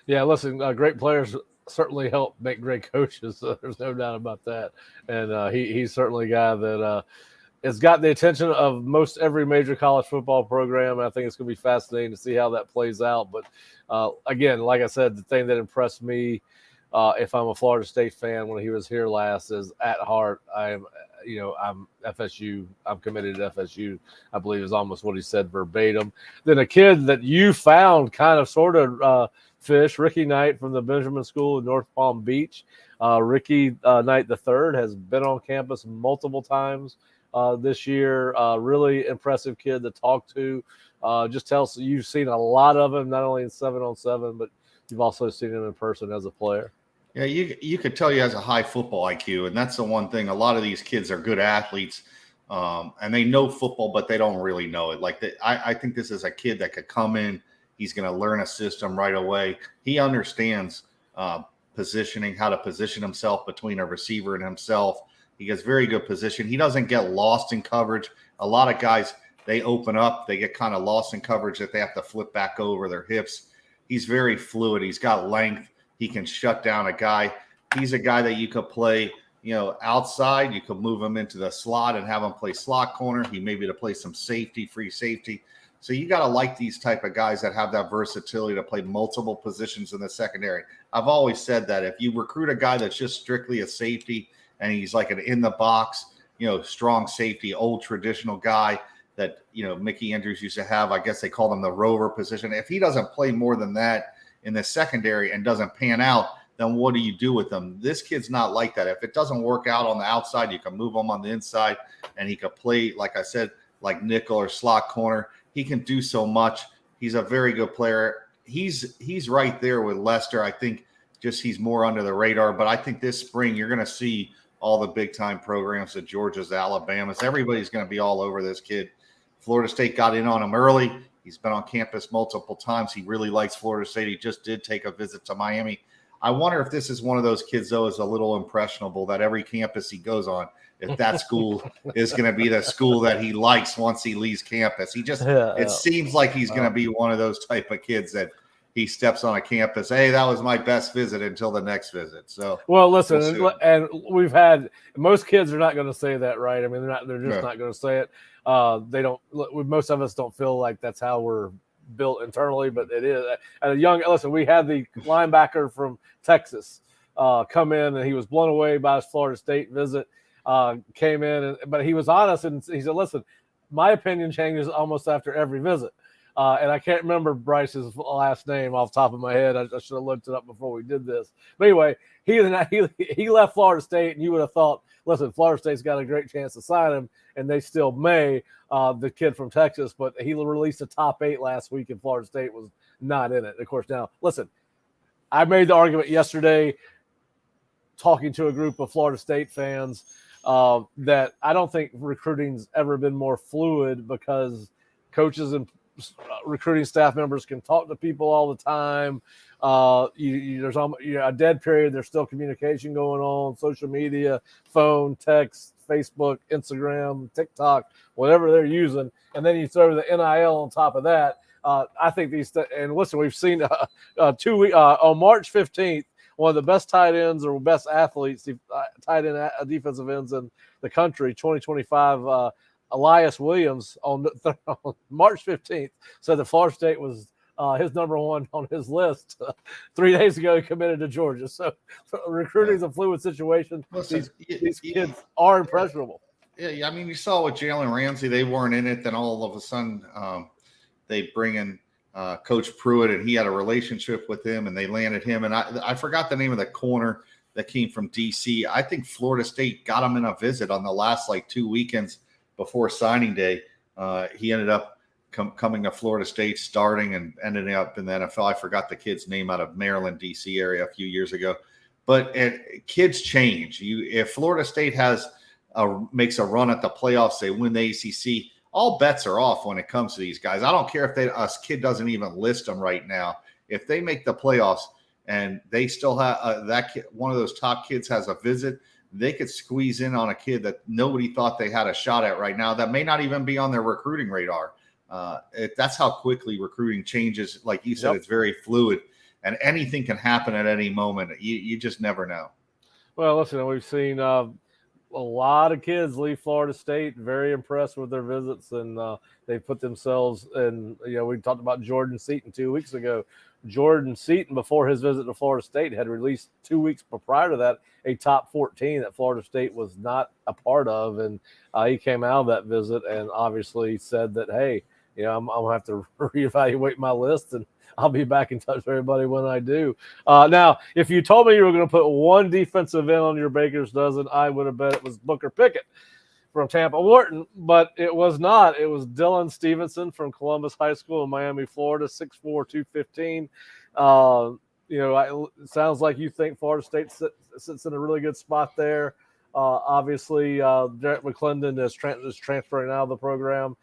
Yeah, listen, great players certainly help make great coaches. There's no doubt about that. And he's certainly a guy that has got the attention of most every major college football program. I think it's going to be fascinating to see how that plays out. But again, like I said, the thing that impressed me if I'm a Florida State fan when he was here last, is at heart I'm FSU. I'm committed to FSU. I believe is almost what he said verbatim. Then a kid that you found kind of sort of Fish, Ricky Knight from the Benjamin School in North Palm Beach. Ricky Knight III has been on campus multiple times this year. Really impressive kid to talk to. Just tells you've seen a lot of him, not only in 7-on-7, but you've also seen him in person as a player. Yeah, you could tell he has a high football IQ, and that's the one thing. A lot of these kids are good athletes, and they know football, but they don't really know it. I think this is a kid that could come in. He's going to learn a system right away. He understands positioning, how to position himself between a receiver and himself. He gets very good position. He doesn't get lost in coverage. A lot of guys, they open up, they get kind of lost in coverage that they have to flip back over their hips. He's very fluid. He's got length. He can shut down a guy. He's a guy that you could play, outside. You could move him into the slot and have him play slot corner. He may be to play some safety, free safety. So you got to like these type of guys that have that versatility to play multiple positions in the secondary. I've always said that if you recruit a guy that's just strictly a safety and he's like an in the box, strong safety, old traditional guy that, Mickey Andrews used to have, I guess they called him the rover position. If he doesn't play more than that in the secondary and doesn't pan out, then what do you do with him? This kid's not like that. If it doesn't work out on the outside, you can move him on the inside and he could play, like I said, like nickel or slot corner. He can do so much. He's a very good player. He's right there with Lester. I think just he's more under the radar. But I think this spring you're going to see all the big-time programs, the Georgias, the Alabamas. Everybody's going to be all over this kid. Florida State got in on him early. He's been on campus multiple times. He really likes Florida State. He just did take a visit to Miami. I wonder if this is one of those kids, though, is a little impressionable that every campus he goes on, if that school is going to be the school that he likes once he leaves campus. It seems like he's going to be one of those type of kids that he steps on a campus. Hey, that was my best visit until the next visit. So, well, listen, and we've had most kids are not going to say that, right? I mean, they're just not going to say it. They don't. Most of us don't feel like that's how we're built internally, but it is. Listen, we had the linebacker from Texas come in, and he was blown away by his Florida State visit. Came in, but he was honest, and he said, "Listen, my opinion changes almost after every visit." And I can't remember Bryce's last name off the top of my head. I should have looked it up before we did this. But anyway, he left Florida State, and you would have thought, listen, Florida State's got a great chance to sign him, and they still may, the kid from Texas. But he released a top 8 last week, and Florida State was not in it. Of course, now, listen, I made the argument yesterday talking to a group of Florida State fans that I don't think recruiting's ever been more fluid because coaches and recruiting staff members can talk to people all the time. There's a dead period. There's still communication going on, social media, phone, text, Facebook, Instagram, TikTok, whatever they're using. And then you throw the NIL on top of that. I think and listen, we've seen 2 weeks on March 15th, one of the best tight ends or best athletes, tight end defensive ends in the country, 2025, Elias Williams on March 15th said that Florida State was his number one on his list. 3 days ago, he committed to Georgia. So recruiting is a fluid situation. Listen, these kids are impressionable. Yeah, I mean, you saw with Jalen Ramsey, they weren't in it. Then all of a sudden, they bring in Coach Pruitt, and he had a relationship with him, and they landed him. And I forgot the name of the corner that came from D.C. I think Florida State got him in a visit on the last 2 weekends before signing day. He ended up coming to Florida State, starting and ending up in the NFL. I forgot the kid's name out of Maryland, D.C. area a few years ago. But kids change. If Florida State makes a run at the playoffs, they win the ACC, all bets are off when it comes to these guys. I don't care if a kid doesn't even list them right now. If they make the playoffs and they still have that kid, one of those top kids has a visit, they could squeeze in on a kid that nobody thought they had a shot at right now that may not even be on their recruiting radar. That's how quickly recruiting changes. Like you said, It's very fluid, and anything can happen at any moment. You just never know. Well, listen, we've seen a lot of kids leave Florida State, very impressed with their visits, and they put themselves in, we talked about Jordan Seaton 2 weeks ago. Jordan Seaton, before his visit to Florida State, had released 2 weeks prior to that a top 14 that Florida State was not a part of. And he came out of that visit and obviously said that, hey, I'm going to have to reevaluate my list, and I'll be back in touch with everybody when I do. Now, if you told me you were going to put one defensive end on your baker's dozen, I would have bet it was Booker Pickett from Tampa Wharton, but it was not. It was Dylan Stevenson from Columbus High School in Miami, Florida, 6'4", 215. It sounds like you think Florida State sits in a really good spot there. Obviously, Derek McClendon is transferring out of the program.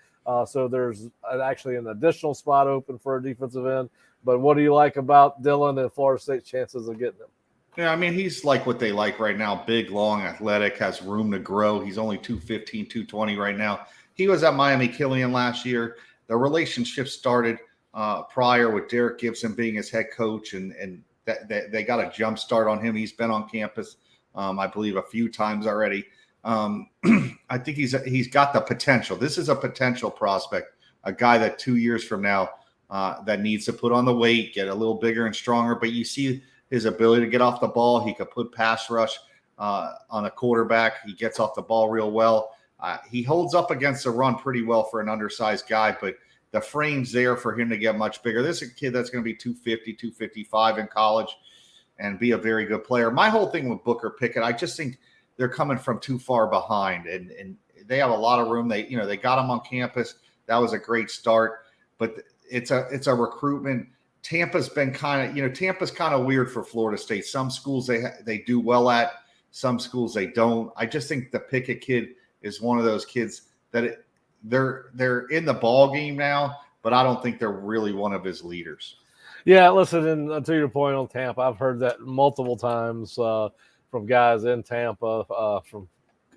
So there's actually an additional spot open for a defensive end. But what do you like about Dylan and Florida State's chances of getting him? Yeah, I mean, he's like what they like right now. Big, long, athletic, has room to grow. He's only 215, 220 right now. He was at Miami Killian last year. The relationship started prior with Derek Gibson being his head coach, and they got a jump start on him. He's been on campus, I believe, a few times already. I think he's got the potential. This is a potential prospect, a guy that 2 years from now that needs to put on the weight, get a little bigger and stronger. But you see his ability to get off the ball. He could put pass rush on a quarterback. He gets off the ball real well. He holds up against the run pretty well for an undersized guy, but the frame's there for him to get much bigger. This is a kid that's going to be 250, 255 in college and be a very good player. My whole thing with Booker Pickett, I just think they're coming from too far behind, and they have a lot of room. They got him on campus. That was a great start, but it's a recruitment. Tampa's been Tampa's kind of weird for Florida State. Some schools they do well at, some schools they don't. I just think the Pickett kid is one of those kids that they're in the ball game now, but I don't think they're really one of his leaders. Yeah, listen, and to your point on Tampa, I've heard that multiple times from guys in Tampa, from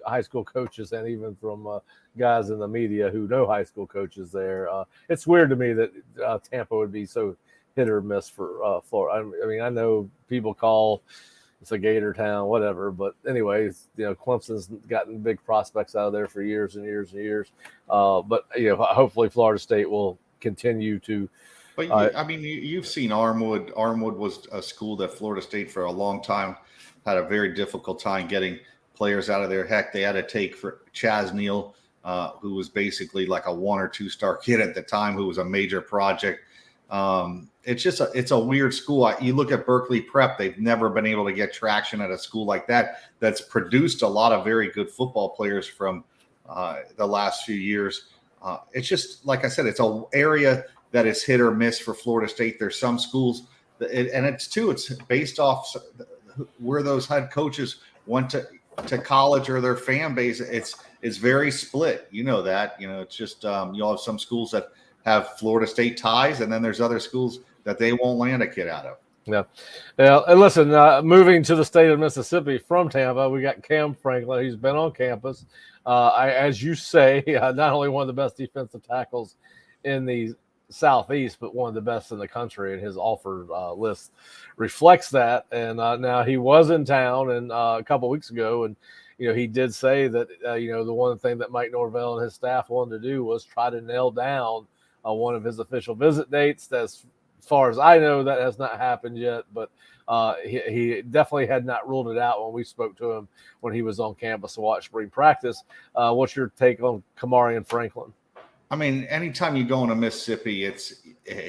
high school coaches, and even from guys in the media who know high school coaches there. It's weird to me that Tampa would be so hit or miss for Florida. I mean, I know people call it's a Gator town, whatever, but anyways, Clemson's gotten big prospects out of there for years and years and years. But hopefully Florida State will continue to. But you've seen Armwood. Armwood was a school that Florida State for a long time had a very difficult time getting players out of there. Heck, they had to take for Chaz Neal, who was basically like a 1 or 2 star kid at the time, who was a major project. It's a weird school. You look at Berkeley Prep; they've never been able to get traction at a school like that. That's produced a lot of very good football players from the last few years. It's just like I said, it's an area that is hit or miss for Florida State. There's some schools, and it's based off where those head coaches went to college or their fan base. It's very split. You know that. It's just you'll have some schools that have Florida State ties, and then there's other schools that they won't land a kid out of. Yeah. And listen, moving to the state of Mississippi from Tampa, we got Cam Franklin. He's been on campus. As you say, not only one of the best defensive tackles in the Southeast, but one of the best in the country, and his offer list reflects that. And now he was in town and a couple of weeks ago, and he did say that the one thing that Mike Norvell and his staff wanted to do was try to nail down one of his official visit dates. As far as I know, that has not happened yet, but he definitely had not ruled it out when we spoke to him when he was on campus to watch spring practice. What's your take on Kamari and Franklin? I mean, anytime you go into Mississippi,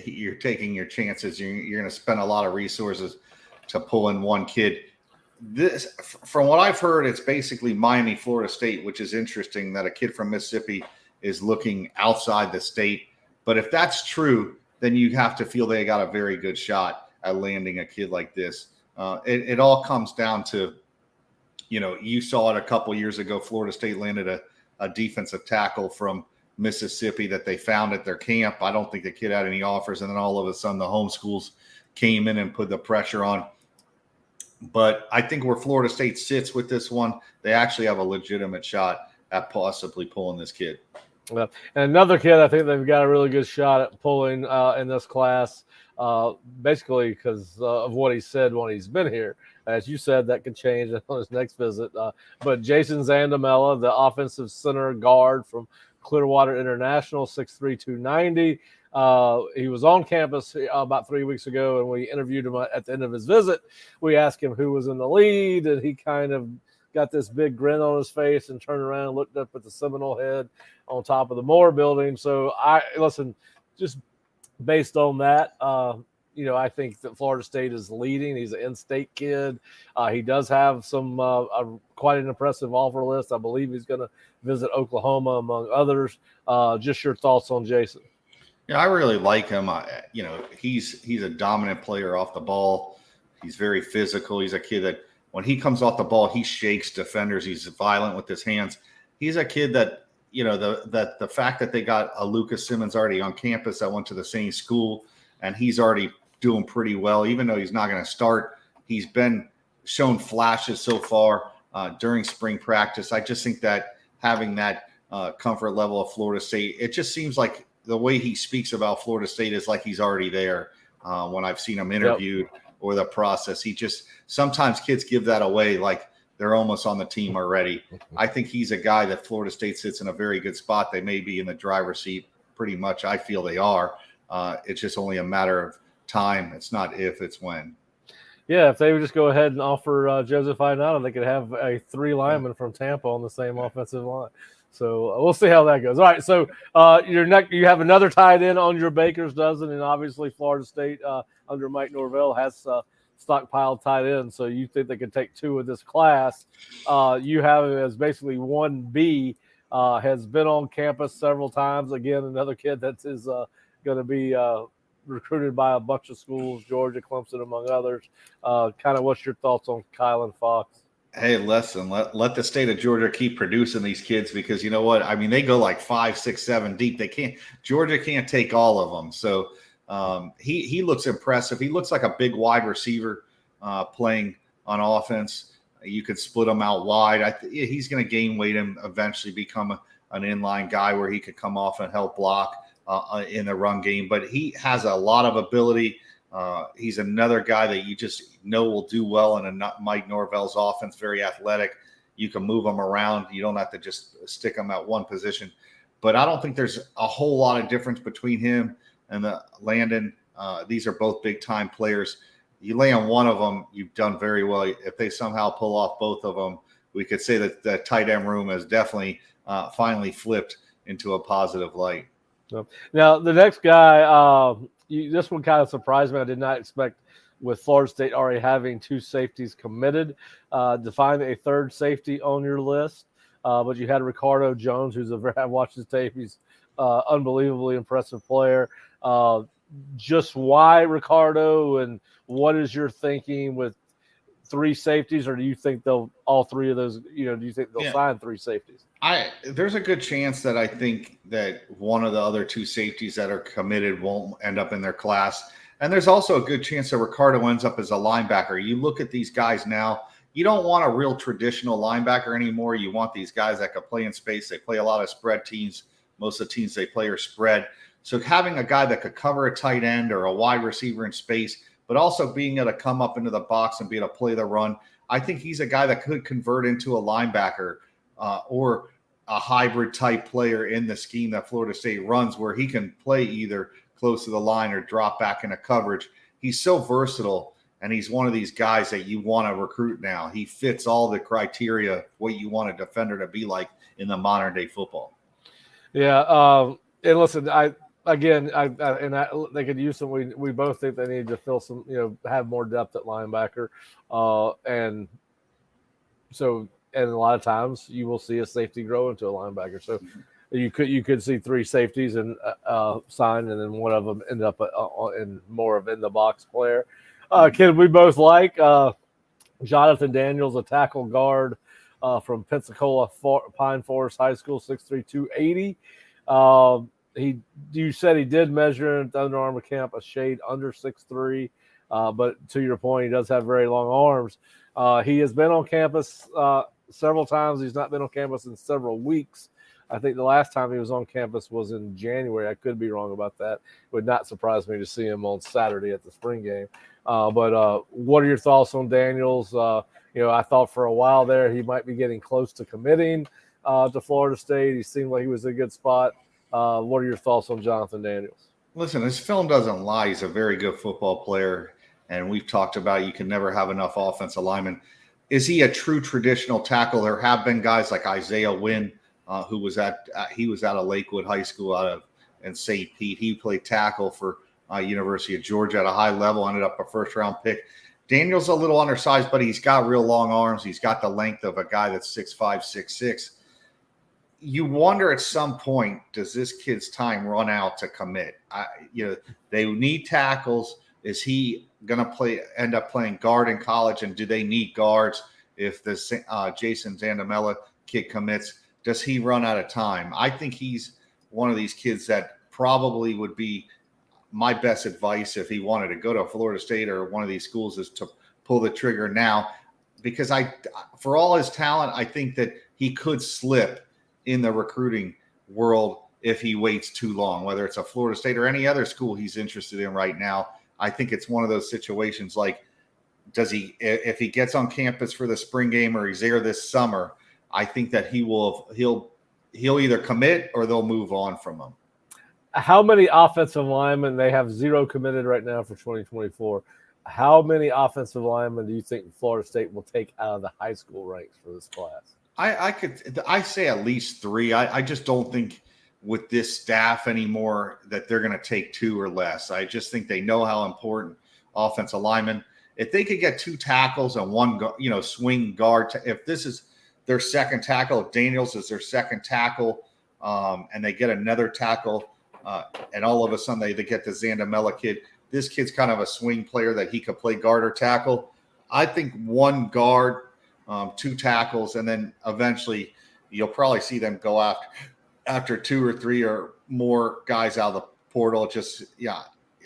you're taking your chances. You're going to spend a lot of resources to pull in one kid. This, from what I've heard, it's basically Miami, Florida State, which is interesting that a kid from Mississippi is looking outside the state. But if that's true, then you have to feel they got a very good shot at landing a kid like this. It all comes down to, you saw it a couple years ago. Florida State landed a defensive tackle from Mississippi that they found at their camp. I don't think the kid had any offers, and then all of a sudden the home schools came in and put the pressure on. But I think where Florida State sits with this one, they actually have a legitimate shot at possibly pulling this kid. And another kid I think they've got a really good shot at pulling in this class, basically because of what he said when he's been here. As you said, that could change on his next visit. But Jason Zandamela, the offensive center guard from Clearwater International, 6'3", 290. He was on campus about 3 weeks ago, and we interviewed him at the end of his visit. We asked him who was in the lead, and he kind of got this big grin on his face and turned around and looked up at the Seminole head on top of the Moore building. So just based on that, I think that Florida State is leading. He's an in-state kid. He does have some quite an impressive offer list. I believe he's going to visit Oklahoma, among others. Just your thoughts on Jason? Yeah, I really like him. He's a dominant player off the ball. He's very physical. He's a kid that when he comes off the ball, he shakes defenders. He's violent with his hands. He's a kid that, the fact that they got a Lucas Simmons already on campus that went to the same school, and he's already doing pretty well, even though he's not going to start. He's been shown flashes so far during spring practice. I just think that having that comfort level of Florida State, it just seems like the way he speaks about Florida State is like he's already there. When I've seen him interviewed or the process, sometimes kids give that away like they're almost on the team already. I think he's a guy that Florida State sits in a very good spot. They may be in the driver's seat pretty much. I feel they are. It's just only a matter of time. It's not if, it's when. Yeah, if they would just go ahead and offer Joseph Ionata, they could have a 3 linemen from Tampa on the same offensive line. So we'll see how that goes. All right, so you have another tight end on your baker's dozen, and obviously Florida State under Mike Norvell has stockpiled tight ends. So you think they could take 2 of this class? You have it as basically 1B. Has been on campus several times. Again, another kid that is going to be recruited by a bunch of schools, Georgia, Clemson, among others. Kind of what's your thoughts on Kylan Fox? Hey, listen, let the state of Georgia keep producing these kids, because you know what? I mean, they go like 5, 6, 7 deep. Georgia can't take all of them. So he looks impressive. He looks like a big wide receiver playing on offense. You could split him out wide. He's going to gain weight and eventually become an inline guy where he could come off and help block in the run game. But he has a lot of ability. He's another guy that you just know will do well in Mike Norvell's offense, very athletic. You can move him around. You don't have to just stick him at one position. But I don't think there's a whole lot of difference between him and Landon. These are both big-time players. You lay on one of them, you've done very well. If they somehow pull off both of them, we could say that the tight end room has definitely finally flipped into a positive light. Now, the next guy, this one kind of surprised me. I did not expect, with Florida State already having 2 safeties committed, to find a 3rd safety on your list. But you had Ricardo Jones, who's I've watched his tape. He's unbelievably impressive player. Just why Ricardo, and what is your thinking with 3 safeties, or do you think all 3 of those, do you think they'll sign 3 safeties? There's a good chance that I think that one of the other 2 safeties that are committed won't end up in their class. And there's also a good chance that Ricardo ends up as a linebacker. You look at these guys now, you don't want a real traditional linebacker anymore. You want these guys that can play in space. They play a lot of spread teams. Most of the teams they play are spread. So having a guy that could cover a tight end or a wide receiver in space, but also being able to come up into the box and be able to play the run, I think he's a guy that could convert into a linebacker or a hybrid type player in the scheme that Florida State runs, where he can play either close to the line or drop back into coverage. He's so versatile, and he's one of these guys that you want to recruit now. He fits all the criteria, what you want a defender to be like in the modern day football. Yeah. And listen, they could use some. We both think they need to fill some, have more depth at linebacker. And a lot of times you will see a safety grow into a linebacker. So you could see 3 safeties and sign, and then one of them end up in more of in the box player. Kid we both like, Jonathan Daniels, a tackle guard from Pensacola Pine Forest High School, 6'3", 280. You said he did measure at the Under Armour camp a shade under 6'3", but to your point, he does have very long arms. He has been on campus several times. He's not been on campus in several weeks. I think the last time he was on campus was in January. I could be wrong about that. It would not surprise me to see him on Saturday at the spring game. But what are your thoughts on Daniels? I thought for a while there he might be getting close to committing to Florida State. He seemed like he was in a good spot. What are your thoughts on Jonathan Daniels? Listen, his film doesn't lie. He's a very good football player, and we've talked about you can never have enough offensive linemen. Is he a true traditional tackle? There have been guys like Isaiah Wynn, who was at a Lakewood High School in St. Pete. He played tackle for University of Georgia at a high level, ended up a first-round pick. Daniel's a little undersized, but he's got real long arms. He's got the length of a guy that's 6'5", 6'6". You wonder at some point, does this kid's time run out to commit? They need tackles. Is he going to end up playing guard in college? And do they need guards if this Jason Zandamela kid commits? Does he run out of time? I think he's one of these kids that probably would be my best advice if he wanted to go to Florida State or one of these schools is to pull the trigger now, because for all his talent, I think that he could slip in the recruiting world if he waits too long, whether it's a Florida State or any other school he's interested in right now. I think it's one of those situations like, if he gets on campus for the spring game or he's there this summer, I think that he'll either commit or they'll move on from him. How many offensive linemen? They have 0 committed right now for 2024. How many offensive linemen do you think Florida State will take out of the high school ranks for this class? I say at least 3. I just don't think with this staff anymore that they're going to take 2 or less. I just think they know how important offensive linemen. If they could get 2 tackles and 1, swing guard. If this is their second tackle, if Daniels is their second tackle, and they get another tackle, and all of a sudden they get the Zandamela kid. This kid's kind of a swing player that he could play guard or tackle. I think 1 guard, 2 tackles, and then eventually you'll probably see them go after 2 or 3 or more guys out of the portal.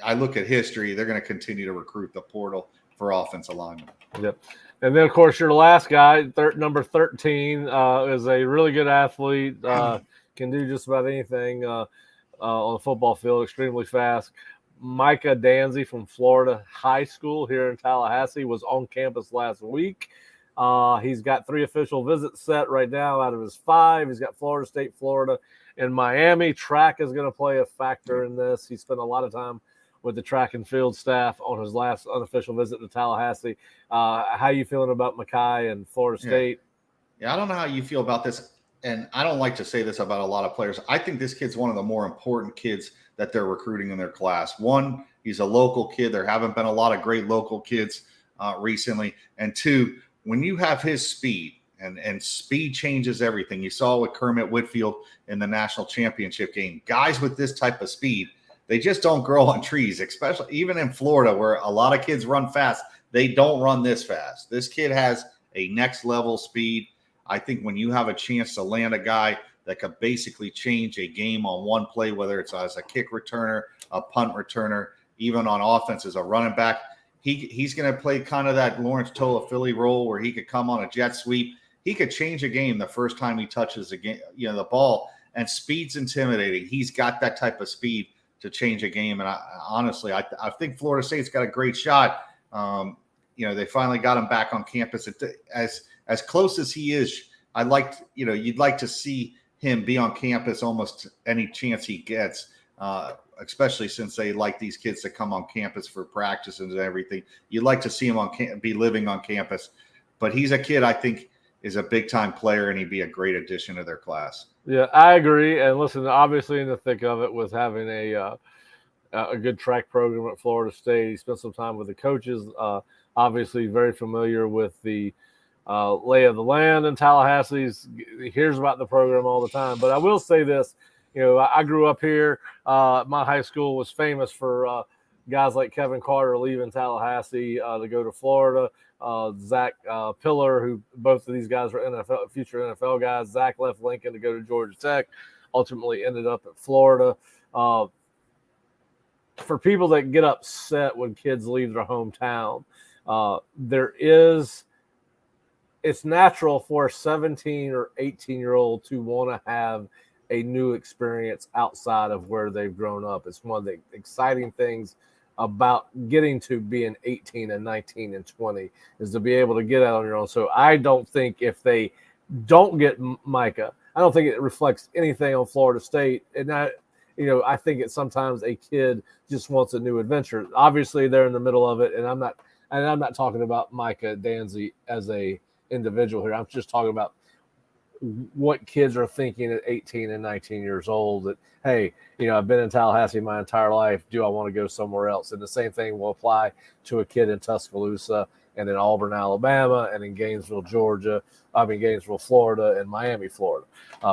I look at history; they're going to continue to recruit the portal for offensive linemen. Yep. And then, of course, your last guy, number 13, is a really good athlete. Can do just about anything on the football field. Extremely fast. Micah Danzy from Florida High School here in Tallahassee was on campus last week. He's got 3 official visits set right now out of his 5. He's got Florida State, Florida, and Miami. Track is going to play a factor in this. He spent a lot of time with the track and field staff on his last unofficial visit to Tallahassee. How you feeling about Mackay and Florida State? Yeah, I don't know how you feel about this, and I don't like to say this about a lot of players. I think this kid's one of the more important kids that they're recruiting in their class. 1, he's a local kid. There haven't been a lot of great local kids recently. And 2, when you have his speed, and speed changes everything. You saw with Kermit Whitfield in the national championship game. Guys with this type of speed, they just don't grow on trees, especially even in Florida where a lot of kids run fast. They don't run this fast. This kid has a next level speed. I think when you have a chance to land a guy that could basically change a game on one play, whether it's as a kick returner, a punt returner, even on offense as a running back, he's going to play kind of that Lawrence Toa-Philly role where he could come on a jet sweep. He could change a game the first time he touches the ball, and speed's intimidating. He's got that type of speed to change a game. And honestly, I think Florida State's got a great shot. They finally got him back on campus. As close as he is, you'd like to see him be on campus almost any chance he gets, especially since they like these kids to come on campus for practices and everything. You'd like to see him be living on campus. But he's a kid I think is a big-time player, and he'd be a great addition to their class. Yeah, I agree. And listen, obviously in the thick of it with having a good track program at Florida State, he spent some time with the coaches, obviously very familiar with the lay of the land in Tallahassee. He hears about the program all the time. But I will say this, I grew up here. My high school was famous for guys like Kevin Carter leaving Tallahassee to go to Florida. Zach Pillar, who both of these guys were future NFL guys. Zach left Lincoln to go to Georgia Tech, ultimately ended up at Florida. For people that get upset when kids leave their hometown, it's natural for a 17 or 18-year-old to want to have a new experience outside of where they've grown up. It's one of the exciting things about getting to being 18 and 19 and 20 is to be able to get out on your own. So I don't think if they don't get Micah, I don't think it reflects anything on Florida State. And I think it's sometimes a kid just wants a new adventure. Obviously, they're in the middle of it, and I'm not talking about Micah Danzy as a individual here. I'm just talking about what kids are thinking at 18 and 19 years old that, hey, I've been in Tallahassee my entire life. Do I want to go somewhere else? And the same thing will apply to a kid in Tuscaloosa and in Auburn, Alabama, and in Gainesville, Florida, and Miami, Florida.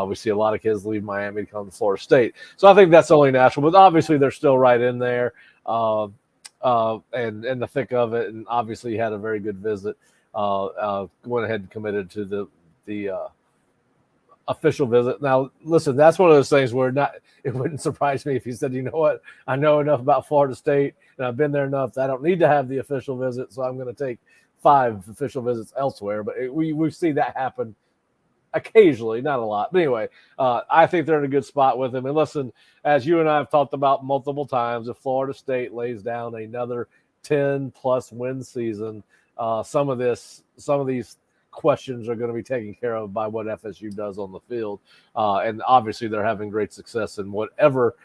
We see a lot of kids leave Miami to come to Florida State. So I think that's only natural, but obviously they're still right in there and in the thick of it. And obviously had a very good visit. Went ahead and committed to the official visit. Now, listen, that's one of those things where it wouldn't surprise me if he said, you know what, I know enough about Florida State and I've been there enough that I don't need to have the official visit, so I'm going to take 5 official visits elsewhere. But we see that happen occasionally, not a lot. But anyway, I think they're in a good spot with him. And listen, as you and I have talked about multiple times, if Florida State lays down another 10-plus win season, some of these questions are going to be taken care of by what FSU does on the field. And obviously they're having great success in whatever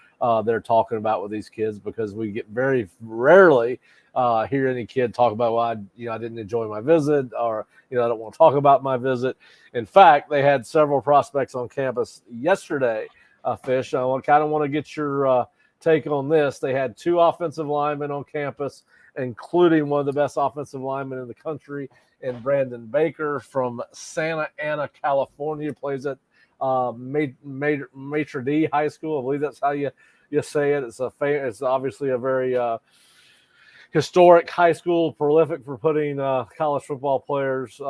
they're talking about with these kids, because we get very rarely hear any kid talk about, well, I didn't enjoy my visit, or, I don't want to talk about my visit. In fact, they had several prospects on campus yesterday, Fish. I kind of want to get your take on this. They had 2 offensive linemen on campus, including one of the best offensive linemen in the country, and Brandon Baker from Santa Ana, California, plays at Maitre D High School. I believe that's how you say it. It's obviously a very historic high school, prolific for putting college football players,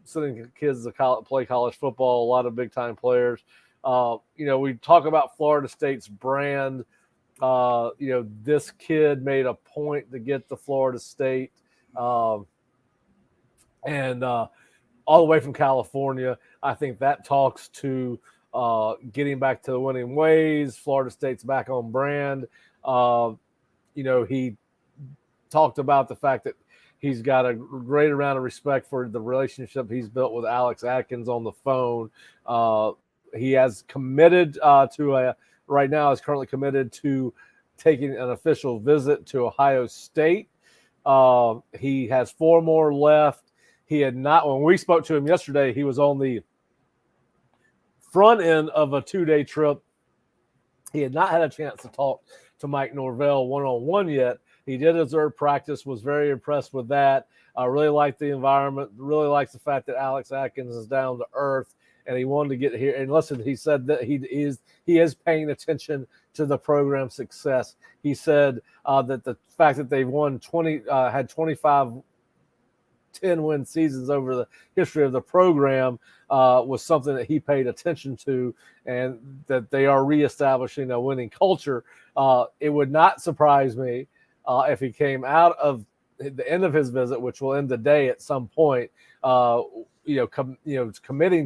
sending kids to play college football. A lot of big time players. We talk about Florida State's brand. This kid made a point to get to Florida State. And all the way from California. I think that talks to getting back to the winning ways. Florida State's back on brand. He talked about the fact that he's got a great amount of respect for the relationship he's built with Alex Atkins on the phone. He has committed right now is currently committed to taking an official visit to Ohio State. He has 4 more left. He had not, when we spoke to him yesterday, he was on the front end of a 2-day trip. He had not had a chance to talk to Mike Norvell one-on-one yet. He did observe practice, was very impressed with that. Really liked the environment, really likes the fact that Alex Atkins is down to earth, and he wanted to get here. And listen, he said that he is paying attention to the program's success. He said that the fact that they've won had 25 10-win seasons over the history of the program was something that he paid attention to, and that they are reestablishing a winning culture. It would not surprise me if he came out of the end of his visit, which will end today at some point, committing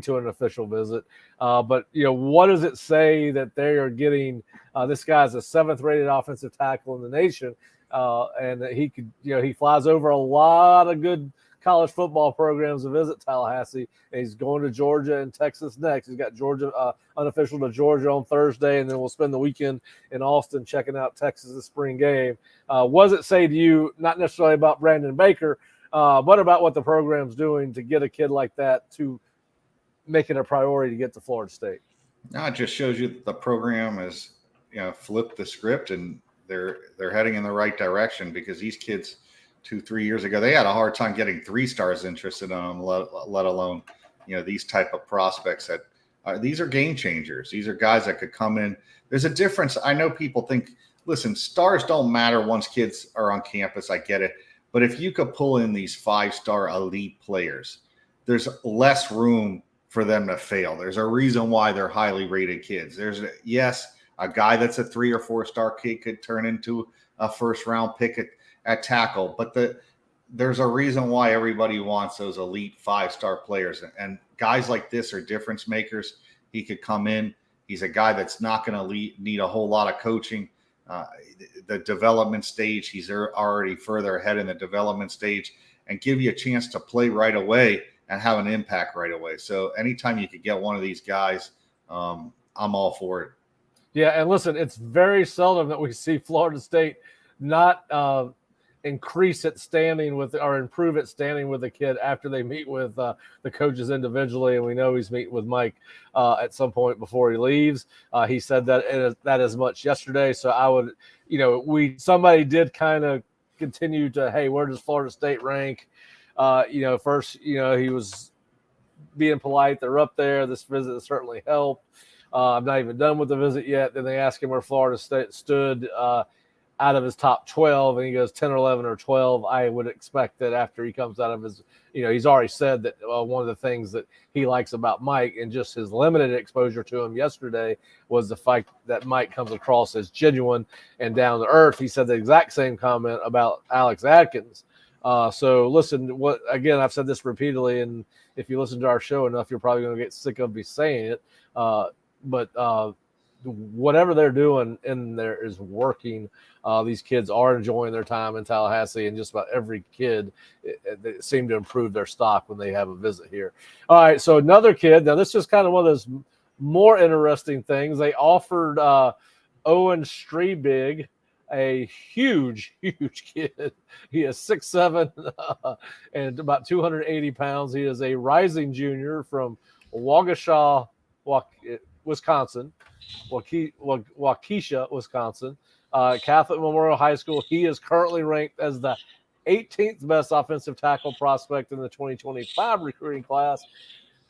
to an official visit. But what does it say that they are getting? This guy's a 7th-rated offensive tackle in the nation, and he could, he flies over a lot of good college football programs to visit Tallahassee. And he's going to Georgia and Texas next. He's got Georgia unofficial to Georgia on Thursday, and then we'll spend the weekend in Austin checking out Texas' spring game. What does it say to you, not necessarily about Brandon Baker, but about what the program's doing to get a kid like that to make it a priority to get to Florida State? No, it just shows you that the program has flipped the script, and they're heading in the right direction, because these kids 2-3 years ago, they had a hard time getting 3 stars interested in them, let alone these type of prospects that these are game changers. These are guys that could come in. There's a difference. I know people think, listen, stars don't matter once kids are on campus. I get it. But if you could pull in these 5-star elite players, there's less room for them to fail. There's a reason why they're highly rated kids. Yes, a guy that's a 3 or 4-star kid could turn into a first-round pick at tackle, but there's a reason why everybody wants those elite 5-star players, and guys like this are difference makers. He could come in. He's a guy that's not going to need a whole lot of coaching. The development stage, he's already further ahead in the development stage, and give you a chance to play right away and have an impact right away. So anytime you could get one of these guys, I'm all for it. Yeah, and listen, it's very seldom that we see Florida State not increase its standing with or improve its standing with a kid after they meet with the coaches individually. And we know he's meeting with Mike at some point before he leaves. He said that as much yesterday. So I would, somebody did kind of continue to, hey, where does Florida State rank? First, he was being polite. They're up there. This visit certainly helped. I'm not even done with the visit yet. Then they ask him where Florida State stood out of his top 12, and he goes 10 or 11 or 12. I would expect that after he comes out of his, he's already said that one of the things that he likes about Mike and just his limited exposure to him yesterday was the fact that Mike comes across as genuine and down to earth. He said the exact same comment about Alex Atkins. So listen, I've said this repeatedly, and if you listen to our show enough, you're probably going to get sick of me saying it. But whatever they're doing in there is working. These kids are enjoying their time in Tallahassee, and just about every kid they seem to improve their stock when they have a visit here. All right, so another kid. Now, this is kind of one of those more interesting things. They offered Owen Strebig, a huge kid. He is 6'7" and about 280 pounds. He is a rising junior from Waukesha, Wisconsin. Waukesha, Wisconsin, Catholic Memorial High School. He is currently ranked as the 18th best offensive tackle prospect in the 2025 recruiting class.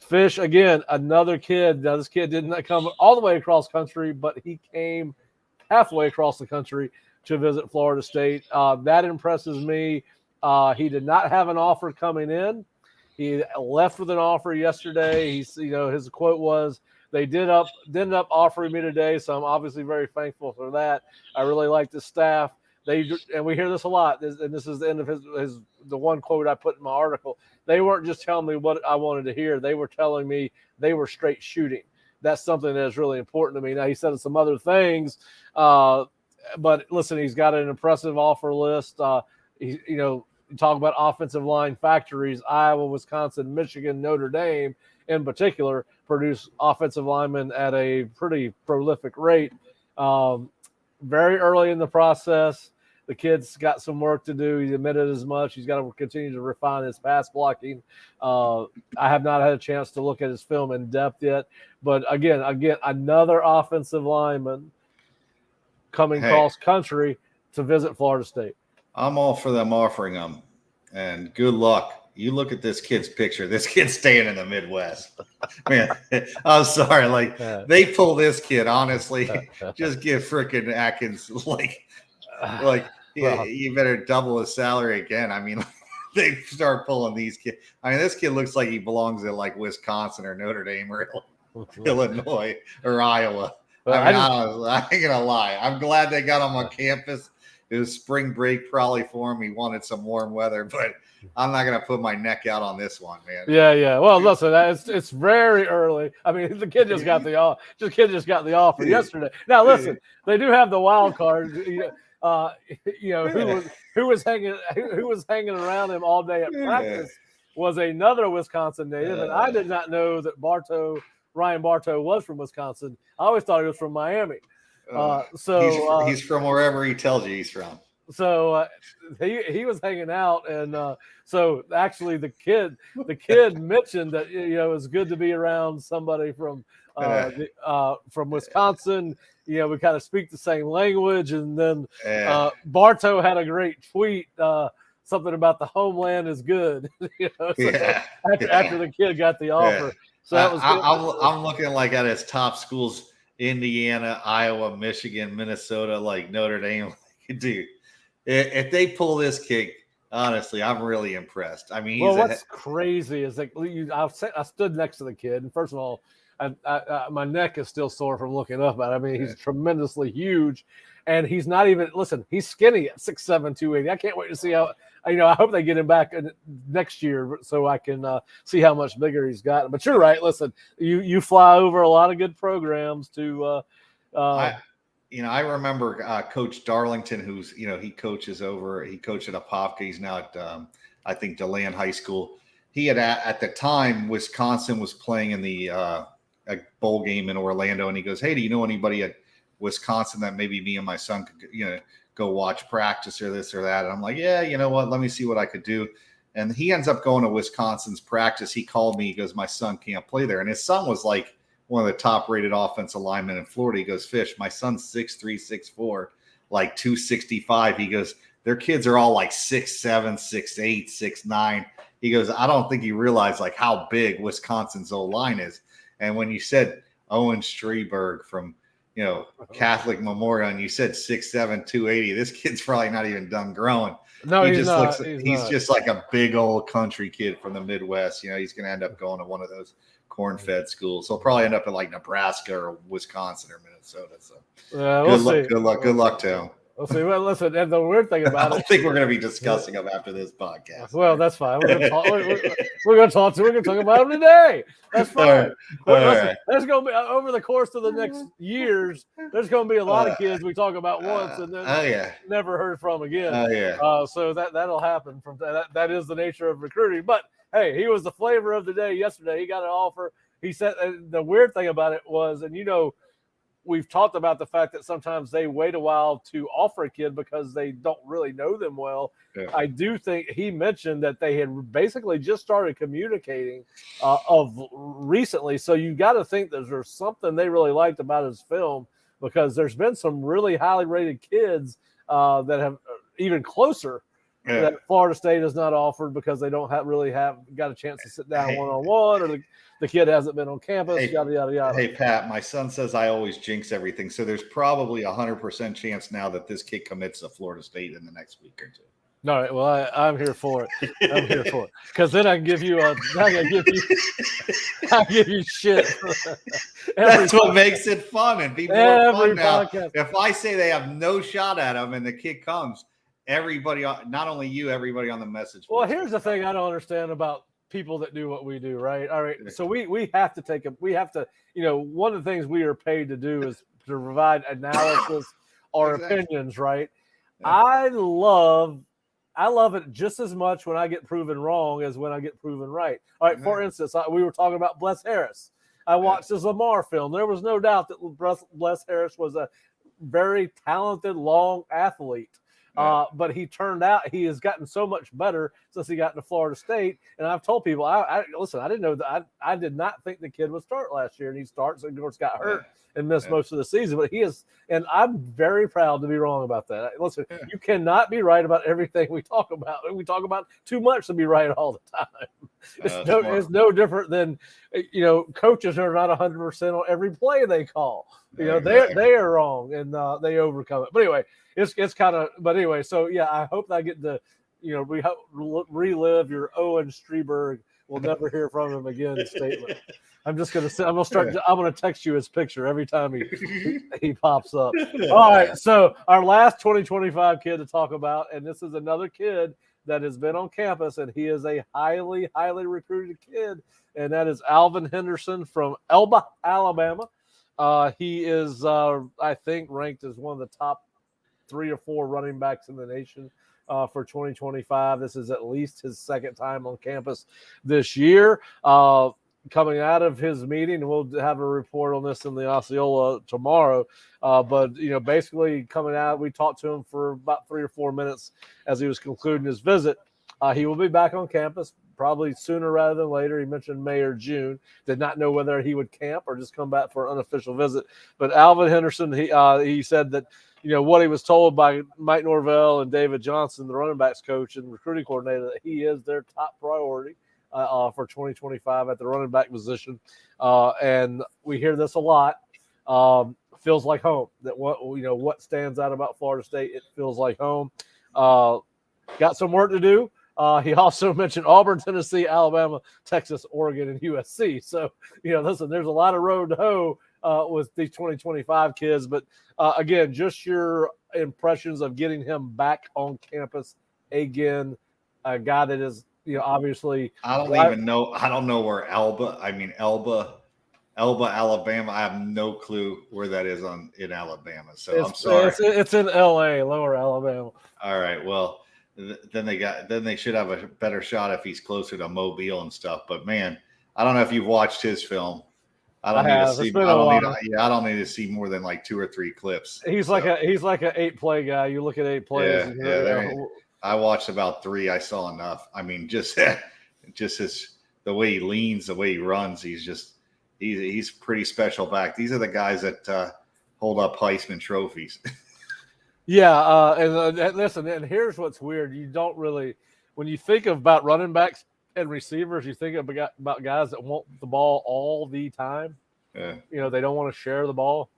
Fish, again, another kid. Now, this kid didn't come all the way across country, but he came halfway across the country to visit Florida State. That impresses me. He did not have an offer coming in. He left with an offer yesterday. His quote was, "They did end up offering me today, so I'm obviously very thankful for that. I really like the staff." And we hear this a lot, and this is the end of the one quote I put in my article. They weren't just telling me what I wanted to hear. They were telling me they were straight shooting. That's something that is really important to me. Now, he said some other things, but listen, he's got an impressive offer list. You talk about offensive line factories, Iowa, Wisconsin, Michigan, Notre Dame in particular produce offensive linemen at a pretty prolific rate. Very early in the process, the kid's got some work to do. He admitted as much. He's got to continue to refine his pass blocking. I have not had a chance to look at his film in depth yet, but again, another offensive lineman coming cross country to visit Florida State. I'm all for them offering them, and good luck. You look at this kid's picture. This kid's staying in the Midwest. Man, I'm sorry. They pull this kid, honestly. Just give frickin' Atkins you better double his salary again. I mean, they start pulling these kids. I mean, this kid looks like he belongs in Wisconsin or Notre Dame or Illinois or Iowa. I ain't gonna lie. I'm glad they got him on campus. It was spring break probably for him. He wanted some warm weather, but I'm not going to put my neck out on this one, man. Yeah. Well, listen, it's very early. I mean, the kid just got the offer yesterday. Now, listen, they do have the wild card. Who was hanging around him all day at practice was another Wisconsin native, and I did not know that Ryan Bartow was from Wisconsin. I always thought he was from Miami. He's from wherever he tells you he's from. So he was hanging out, and so actually the kid mentioned that it was good to be around somebody from Wisconsin. We kind of speak the same language, and then Bartow had a great tweet, something about the homeland is good. After the kid got the offer. Yeah. So that was good. I'm looking at his top schools: Indiana, Iowa, Michigan, Minnesota, Notre Dame. Dude, if they pull this kid, honestly, I'm really impressed. I mean, what's crazy is I stood next to the kid, and first of all, my neck is still sore from looking up at him. I mean, he's tremendously huge, and he's not even he's skinny at 6'7", 280. I can't wait to see how. I hope they get him back next year so I can see how much bigger he's gotten. But you're right. Listen, you fly over a lot of good programs to. I remember Coach Darlington, who's he coached at Apopka. He's now at I think DeLand High School. He had at the time Wisconsin was playing in the a bowl game in Orlando, and he goes, "Hey, do you know anybody at Wisconsin that maybe me and my son could, go watch practice or this or that. And I'm like, yeah, you know what? Let me see what I could do. And he ends up going to Wisconsin's practice. He called me. He goes, my son can't play there. And his son was like one of the top rated offensive linemen in Florida. He goes, Fish, my son's 6'3", 6'4", like 265. He goes, their kids are all like 6'7", 6'8", 6'9". He goes, I don't think you realize like how big Wisconsin's O-line is. And when you said Owen Streberg from, Catholic Memorial, and you said 6'7", 280, this kid's probably not even done growing. No, he he's just not. looks. He's just like a big old country kid from the Midwest. He's going to end up going to one of those corn-fed schools. He'll probably end up in like Nebraska or Wisconsin or Minnesota. So good luck to him. We'll see. Well, listen, and the weird thing about I don't think we're going to be discussing him after this podcast. Well, that's fine. We're going to talk about him today. That's fine. All right. There's going to be over the course of the next years. There's going to be a lot of kids we talk about once and then never heard from again. So that'll happen. From that is the nature of recruiting. But hey, he was the flavor of the day yesterday. He got an offer. He said the weird thing about it was, and we've talked about the fact that sometimes they wait a while to offer a kid because they don't really know them well. Yeah. I do think he mentioned that they had basically just started communicating of recently. So you got to think that there's something they really liked about his film, because there's been some really highly rated kids that have even closer that Florida State has not offered because they don't really have got a chance to sit down one-on-one, or the kid hasn't been on campus, yada, yada, yada. Hey, Pat, my son says I always jinx everything. So there's probably 100% chance now that this kid commits to Florida State in the next week or two. All right. Well, I'm here for it. I'm here for it. Because then I can give you shit. That's what makes it fun and be more fun now. Podcast. If I say they have no shot at him and the kid comes, everybody, not only you, everybody on the message. Well, here's the thing I don't understand about people that do what we do, right? All right. So we have to one of the things we are paid to do is to provide analysis or opinions, right? Yeah. I love it just as much when I get proven wrong as when I get proven right. All right. For instance, we were talking about Bless Harris. I watched his Lamar film. There was no doubt that Bless Harris was a very talented, long athlete. But he turned out he has gotten so much better since he got into Florida State. And I've told people, listen, I didn't know that. I did not think the kid would start last year, and he starts and of course got hurt and missed most of the season. But he is, and I'm very proud to be wrong about that. Listen, you cannot be right about everything we talk about. We talk about too much to be right all the time. It's no different than coaches are not 100% on every play they call. They are wrong and they overcome it. But anyway. It's kind of, but anyway, so yeah, I hope that I get to, relive your Owen Streberg. We'll never hear from him again statement. I'm going to text you his picture every time he pops up. All right. So our last 2025 kid to talk about, and this is another kid that has been on campus, and he is a highly, highly recruited kid, and that is Alvin Henderson from Elba, Alabama. He is, I think, ranked as one of the top 3 or 4 running backs in the nation for 2025. This is at least his second time on campus this year. Coming out of his meeting, we'll have a report on this in the Osceola tomorrow. But basically coming out, we talked to him for about 3 or 4 minutes as he was concluding his visit. He will be back on campus probably sooner rather than later. He mentioned May or June. Did not know whether he would camp or just come back for an unofficial visit. But Alvin Henderson, he said that what he was told by Mike Norvell and David Johnson, the running backs coach and recruiting coordinator, that he is their top priority for 2025 at the running back position. And we hear this a lot. Feels like home. That what stands out about Florida State, it feels like home. Got some work to do. He also mentioned Auburn, Tennessee, Alabama, Texas, Oregon, and USC. So, listen, there's a lot of road to hoe with these 2025 kids. But again, just your impressions of getting him back on campus again, a guy that is, obviously. I don't know where Elba, Alabama. I have no clue where that is in Alabama. So I'm sorry. It's in LA, Lower Alabama. All right. Well, then they should have a better shot if he's closer to Mobile and stuff. But man, I don't know if you've watched his film. I don't need to see. It's been a while. I don't need to see more than like 2 or 3 clips. He's like an 8-play guy. You look at 8 plays. I watched about 3. I saw enough. I mean, just the way he leans, the way he runs. He's pretty special back. These are the guys that hold up Heisman trophies. Yeah, and listen, and here's what's weird. You don't really, when you think about running backs and receivers, you think about guys that want the ball all the time. Yeah. They don't want to share the ball.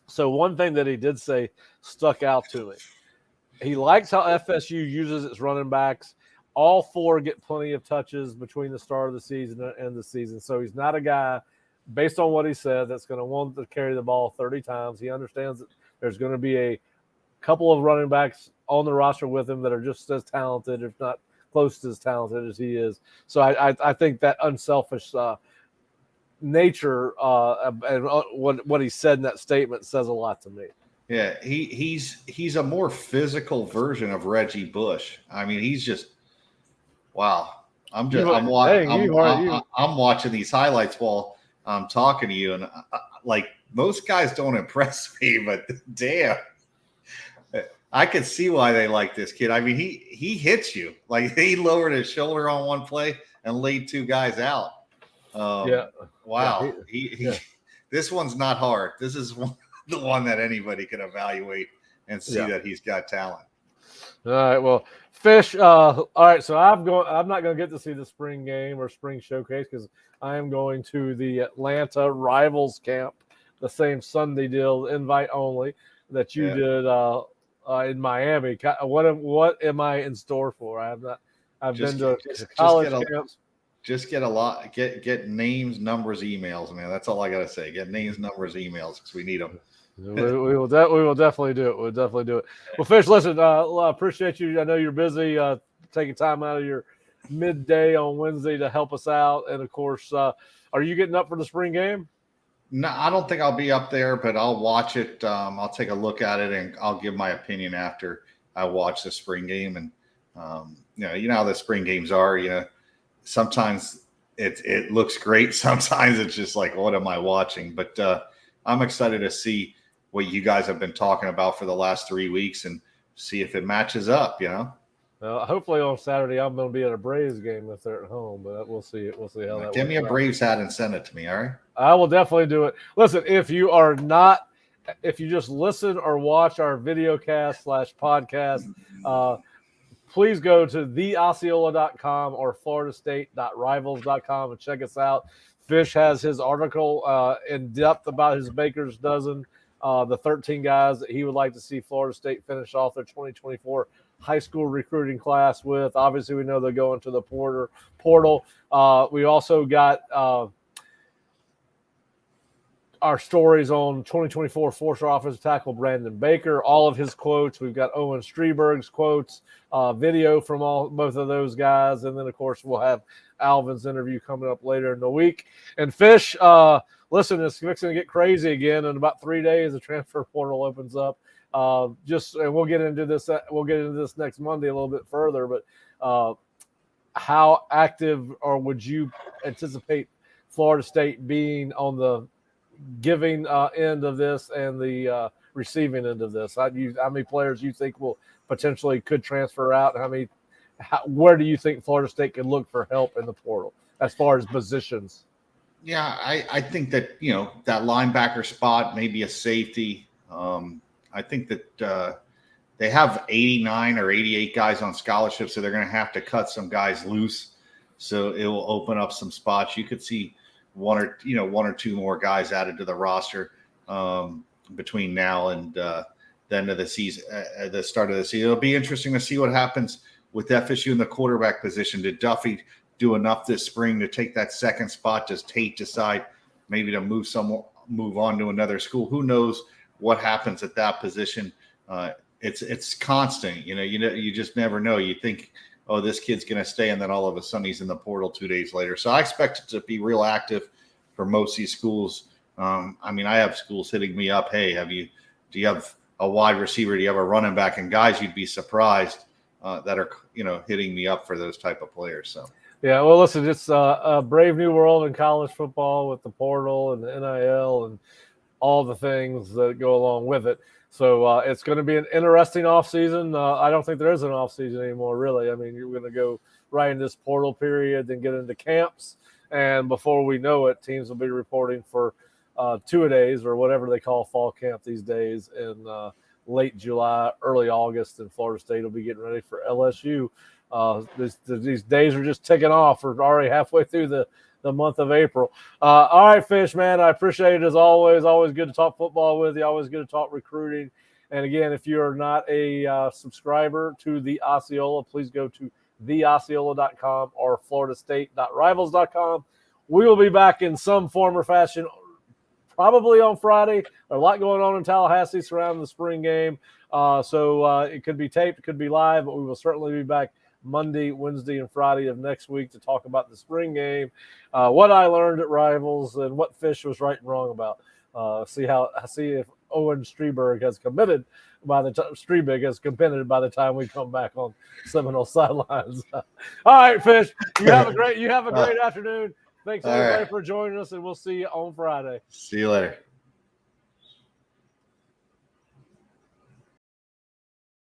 So one thing that he did say stuck out to me. He likes how FSU uses its running backs. All 4 get plenty of touches between the start of the season and end of the season. So he's not a guy, based on what he said, that's going to want to carry the ball 30 times. He understands that there's going to be a couple of running backs on the roster with him that are just as talented, if not close to as talented as he is. So I think that unselfish nature and what he said in that statement says a lot to me. Yeah, he's a more physical version of Reggie Bush. I mean, he's just wow. I'm watching these highlights while I'm talking to you, and like most guys don't impress me, but damn, I could see why they like this kid. I mean, he hits you. Like he lowered his shoulder on one play and laid 2 guys out. Yeah. Wow. Yeah, this one's not hard. This is the one that anybody can evaluate and see that he's got talent. All right. Well, Fish. All right. So I'm not going to get to see the spring game or spring showcase because I am going to the Atlanta Rivals camp, the same Sunday deal, invite only that you did in Miami. What am I in store for? I've been to college camps. Just get get names, numbers, emails, man. That's all I gotta say. Get names, numbers, emails because we need them. we will definitely do it. We'll definitely do it. Well, Fish, listen, I appreciate you. I know you're busy taking time out of your midday on Wednesday to help us out. And of course, are you getting up for the spring game? No, I don't think I'll be up there, but I'll watch it. I'll take a look at it and I'll give my opinion after I watch the spring game. And you know how the spring games are. Sometimes it looks great. Sometimes it's just like, what am I watching? But I'm excited to see what you guys have been talking about for the last 3 weeks and see if it matches up, Well, hopefully on Saturday I'm going to be at a Braves game if they're at home, but we'll see. We'll see how that Give me a Braves hat and send it to me, all right? I will definitely do it. Listen, if you just listen or watch our video cast /podcast, please go to theosceola.com or floridastate.rivals.com and check us out. Fish has his article in depth about his Baker's dozen, the 13 guys that he would like to see Florida State finish off their 2024 high school recruiting class with. Obviously, we know they're going to the portal. We also got our stories on 2024 four-star offensive tackle Brandon Baker, all of his quotes. We've got Owen Streberg's quotes, video from both of those guys, and then, of course, we'll have Alvin's interview coming up later in the week. And Fish, listen, it's fixing to get crazy again. In about 3 days, the transfer portal opens up. And we'll get into this. We'll get into this next Monday a little bit further. But how active or would you anticipate Florida State being on the giving end of this and the receiving end of this? How many players you think will potentially could transfer out? Where do you think Florida State can look for help in the portal as far as positions? Yeah, I think that, that linebacker spot, maybe a safety. I think that they have 89 or 88 guys on scholarship, so they're going to have to cut some guys loose. So it will open up some spots. You could see one or two more guys added to the roster between now and the end of the season, the start of the season. It'll be interesting to see what happens with FSU in the quarterback position. Did Duffy do enough this spring to take that second spot? Does Tate decide maybe to move on to another school? Who knows what happens at that position? It's constant. You just never know. You think, oh, this kid's going to stay, and then all of a sudden he's in the portal 2 days later. So I expect it to be real active for most of these schools. I have schools hitting me up. Hey, do you have a wide receiver? Do you have a running back? And guys, you'd be surprised that are hitting me up for those type of players. So Yeah, well, listen, it's a brave new world in college football with the portal and the NIL and all the things that go along with it. So it's going to be an interesting offseason. I don't think there is an offseason anymore, really. I mean, you're going to go right in this portal period, then get into camps. And before we know it, teams will be reporting for 2-a-days or whatever they call fall camp these days in late July, early August, and Florida State will be getting ready for LSU. These days are just ticking off. We're already halfway through the month of April. All right, Fish, man, I appreciate it as always. Always good to talk football with you. Always good to talk recruiting. And again, if you are not a subscriber to the Osceola, please go to theosceola.com or floridastate.rivals.com. We will be back in some form or fashion probably on Friday. There's a lot going on in Tallahassee surrounding the spring game. So it could be taped, it could be live, but we will certainly be back Monday, Wednesday, and Friday of next week to talk about the spring game, what I learned at Rivals, and what Fish was right and wrong about. See if Owen Streberg has committed by the time we come back on Seminole Sidelines. All right, Fish, you have a great afternoon. Thanks everybody for joining us, and we'll see you on Friday. See you later.